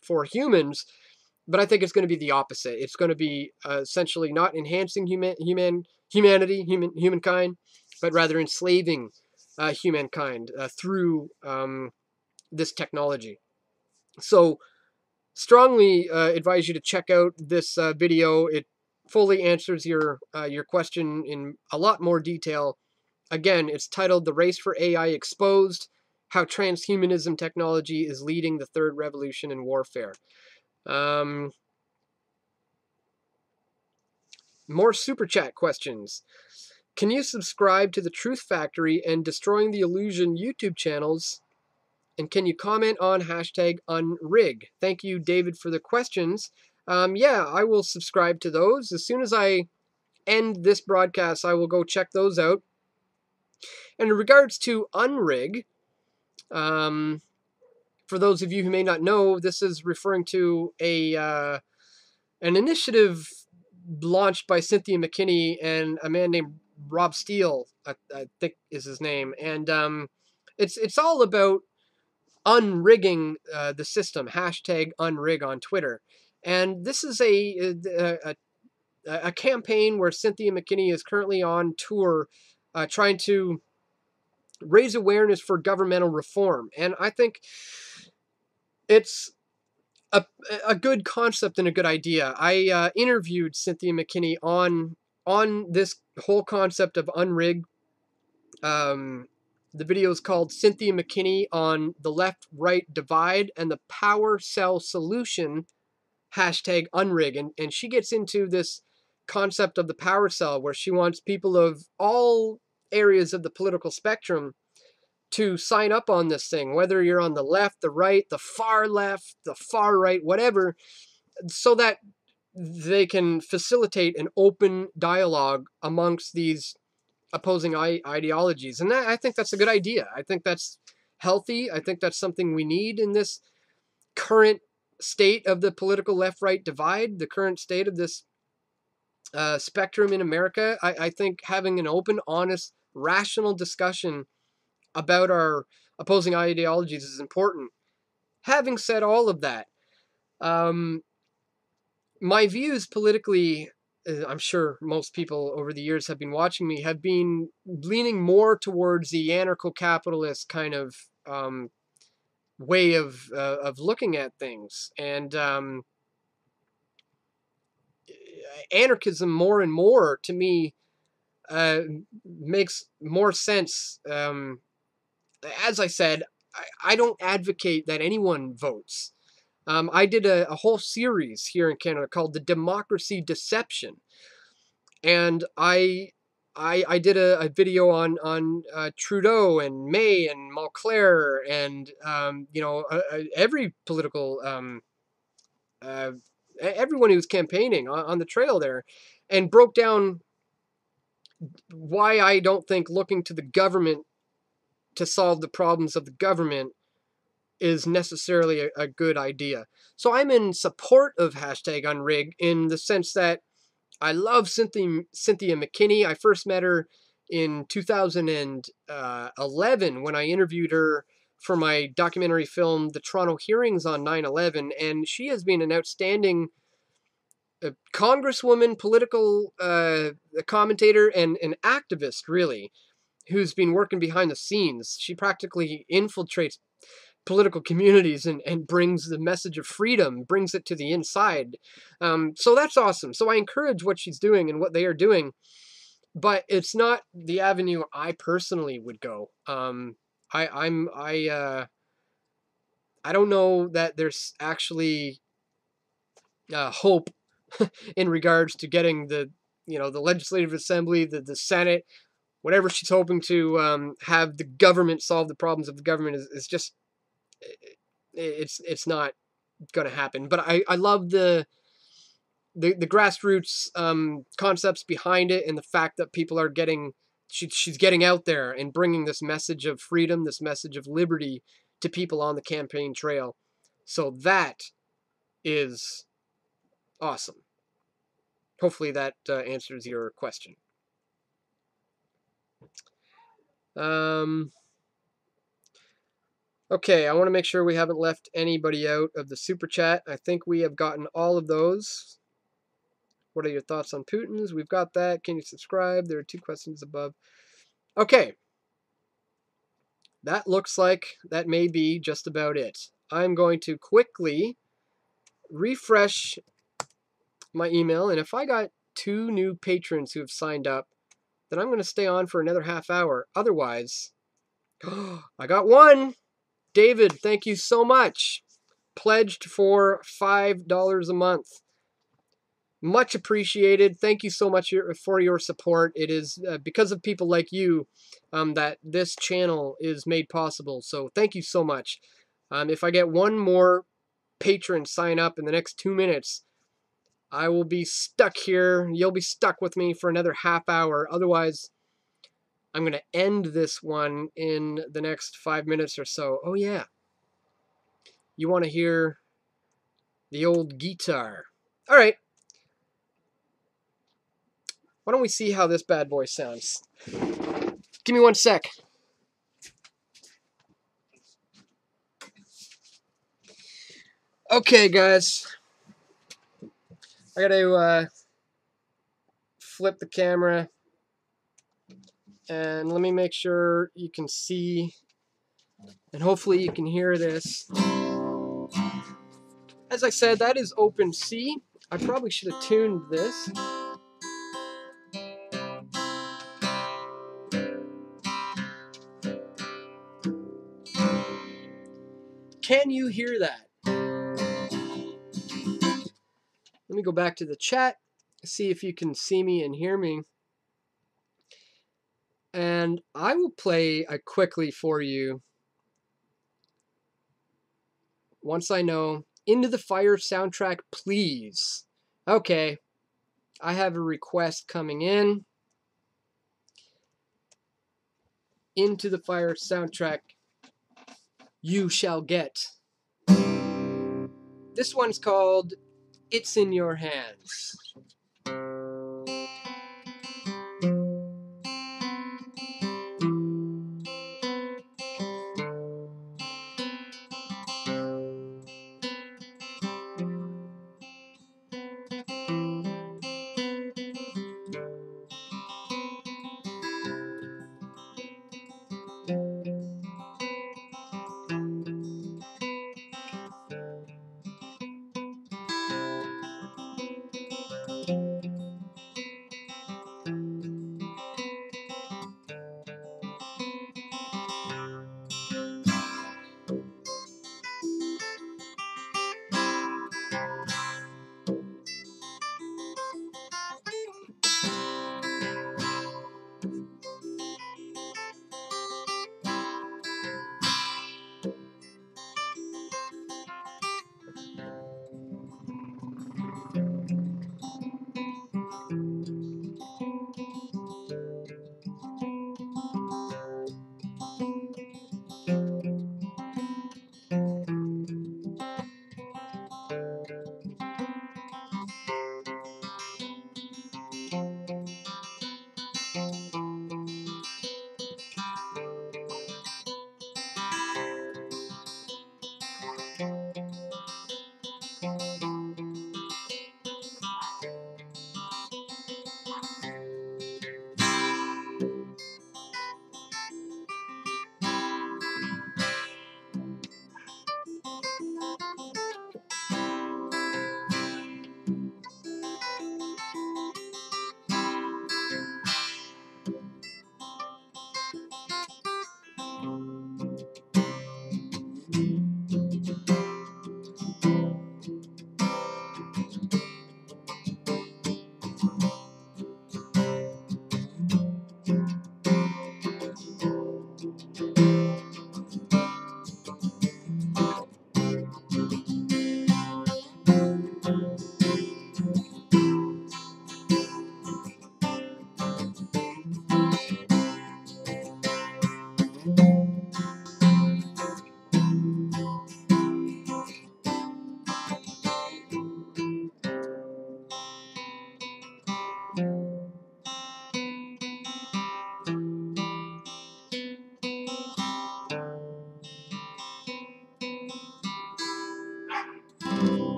Speaker 1: for humans. But I think it's going to be the opposite. It's going to be essentially not enhancing humankind, but rather enslaving humankind through this technology. So strongly advise you to check out this video. It fully answers your question in a lot more detail. Again, it's titled "The Race for AI Exposed: How Transhumanism Technology is Leading the Third Revolution in Warfare." More super chat questions. Can you subscribe to the Truth Factory and Destroying the Illusion YouTube channels? And can you comment on hashtag unrig? Thank you, David, for the questions. Yeah, I will subscribe to those. As soon as I end this broadcast, I will go check those out. And in regards to unrig, for those of you who may not know, this is referring to an initiative launched by Cynthia McKinney and a man named Rob Steele, I think is his name. And it's all about unrigging the system, hashtag unrig on Twitter. And this is a campaign where Cynthia McKinney is currently on tour trying to raise awareness for governmental reform. And I think it's a good concept and a good idea. I interviewed Cynthia McKinney on this whole concept of unrig. The video is called Cynthia McKinney on the Left-Right Divide and the Power Cell Solution, hashtag unrig. And she gets into this concept of the power cell where she wants people of all areas of the political spectrum to sign up on this thing, whether you're on the left, the right, the far left, the far right, whatever, so that they can facilitate an open dialogue amongst these opposing ideologies. And I think that's a good idea. I think that's healthy. I think that's something we need in this current state of the political left-right divide, the current state of this spectrum in America. I think having an open, honest, rational discussion about our opposing ideologies is important. Having said all of that, my views politically, I'm sure most people over the years have been watching me, have been leaning more towards the anarcho-capitalist kind of way of looking at things. And anarchism more and more, to me, makes more sense. As I said, I don't advocate that anyone votes. I did a whole series here in Canada called The Democracy Deception. And I did a video on Trudeau and May and Mulcair and, every political, everyone who was campaigning on the trail there, and broke down why I don't think looking to the government to solve the problems of the government is necessarily a good idea. So I'm in support of hashtag unrig in the sense that I love Cynthia McKinney. I first met her in 2011 when I interviewed her for my documentary film, The Toronto Hearings on 9/11, and she has been an outstanding congresswoman, political commentator, and an activist, really, who's been working behind the scenes. She practically infiltrates political communities and brings the message of freedom, brings it to the inside. So that's awesome. So I encourage what she's doing and what they are doing, but it's not the avenue I personally would go. I don't know that there's actually hope in regards to getting the the Legislative Assembly, the Senate, whatever she's hoping to have the government solve the problems of the government is just it's not going to happen. But I love the grassroots concepts behind it, and the fact that people are she's getting out there and bringing this message of freedom, this message of liberty to people on the campaign trail. So that is awesome. Hopefully that answers your question. Okay, I want to make sure we haven't left anybody out of the super chat. I think we have gotten all of those. What are your thoughts on Putin's? We've got that. Can you subscribe? There are 2 questions above. Okay. That looks like that may be just about it. I'm going to quickly refresh my email, and if I got 2 new patrons who have signed up, then I'm going to stay on for another half hour. Otherwise, I got 1. David, thank you so much. Pledged for $5 a month. Much appreciated. Thank you so much for your support. It is because of people like you that this channel is made possible. So thank you so much. If I get 1 more patron sign up in the next 2 minutes, I will be stuck here. You'll be stuck with me for another half hour. Otherwise, I'm going to end this one in the next 5 minutes or so. Oh yeah. You want to hear the old guitar. All right. Why don't we see how this bad boy sounds? Give me 1 sec. Okay, guys. I gotta flip the camera. And let me make sure you can see. And hopefully you can hear this. As I said, that is open C. I probably should have tuned this. Can you hear that? Let me go back to the chat, see if you can see me and hear me. And I will play quickly for you once I know. Into the Fire soundtrack, please. Okay, I have a request coming in. Into the Fire soundtrack, you shall get. This one's called It's in Your Hands.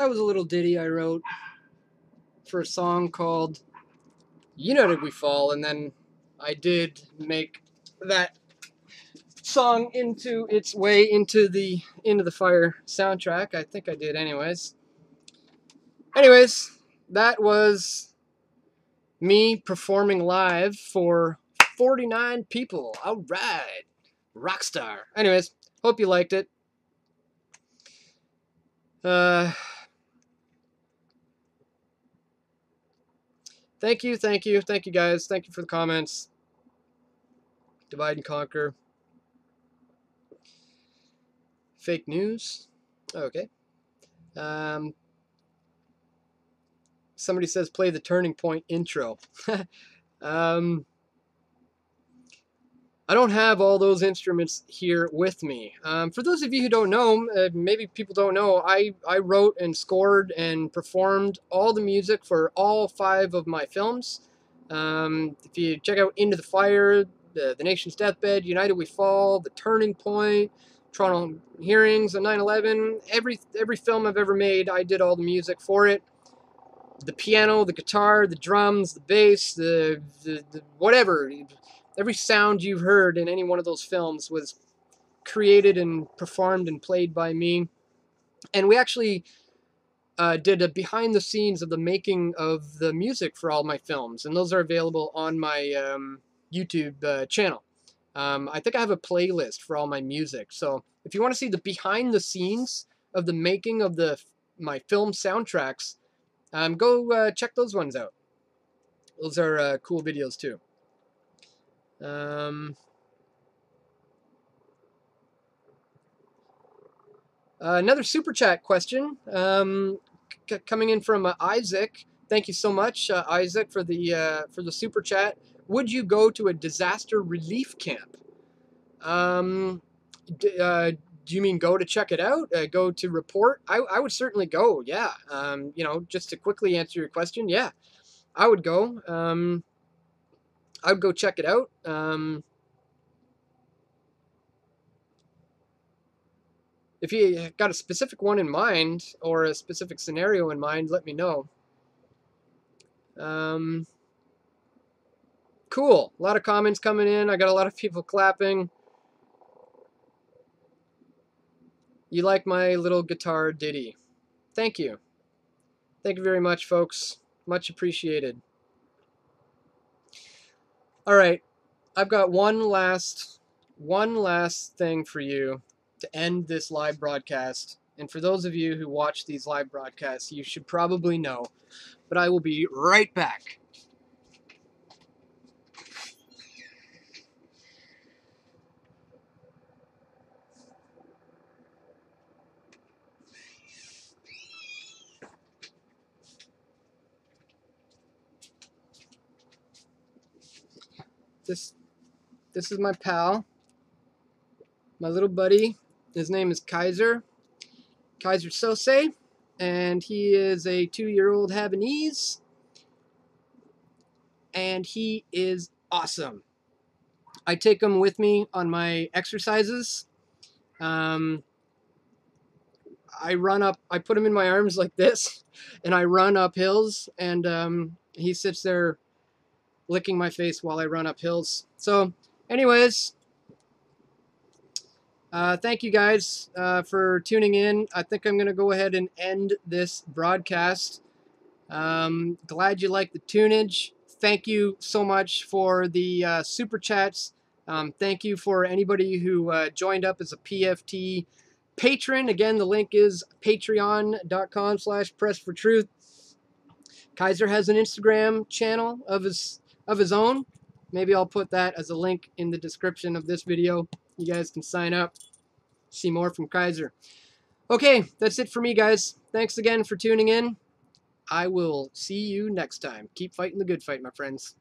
Speaker 1: That was a little ditty I wrote for a song called United We Fall, and then I did make that song into its way into the Fire soundtrack. I think I did anyways. Anyways, that was me performing live for 49 people. All right. Rockstar. Anyways, hope you liked it. Thank you guys. Thank you for the comments. Divide and conquer. Fake news. Okay. Somebody says play the Turning Point intro. I don't have all those instruments here with me. For those of you who don't know, maybe people don't know, I wrote and scored and performed all the music for all 5 of my films. If you check out Into the Fire, the Nation's Deathbed, United We Fall, The Turning Point, Toronto Hearings, and 9/11, every film I've ever made, I did all the music for it. The piano, the guitar, the drums, the bass, the whatever. Every sound you've heard in any one of those films was created and performed and played by me. And we actually did a behind the scenes of the making of the music for all my films. And those are available on my YouTube channel. I think I have a playlist for all my music. So if you want to see the behind the scenes of the making of my film soundtracks, go check those ones out. Those are cool videos too. Another super chat question coming in from Isaac. Thank you so much, Isaac, for the super chat. Would you go to a disaster relief camp? Do you mean go to check it out? Go to report? I would certainly go. Yeah. Just to quickly answer your question, yeah, I would go. I would go check it out. If you got a specific one in mind or a specific scenario in mind, let me know. Cool. A lot of comments coming in. I got a lot of people clapping. You like my little guitar ditty. Thank you. Thank you very much, folks. Much appreciated. All right. I've got one last thing for you to end this live broadcast. And for those of you who watch these live broadcasts, you should probably know, but I will be right back. This is my pal, my little buddy. His name is Kaiser Sose, and he is a 2-year-old Havanese, and he is awesome. I take him with me on my exercises. I put him in my arms like this, and I run up hills, and he sits there licking my face while I run up hills. So, anyways, thank you guys for tuning in. I think I'm going to go ahead and end this broadcast. Glad you liked the tunage. Thank you so much for the super chats. Thank you for anybody who joined up as a PFT patron. Again, the link is patreon.com/pressfortruth. Kaiser has an Instagram channel of his own. Maybe I'll put that as a link in the description of this video. You guys can sign up, see more from Kaiser. Okay, that's it for me, guys. Thanks again for tuning in. I will see you next time. Keep fighting the good fight, my friends.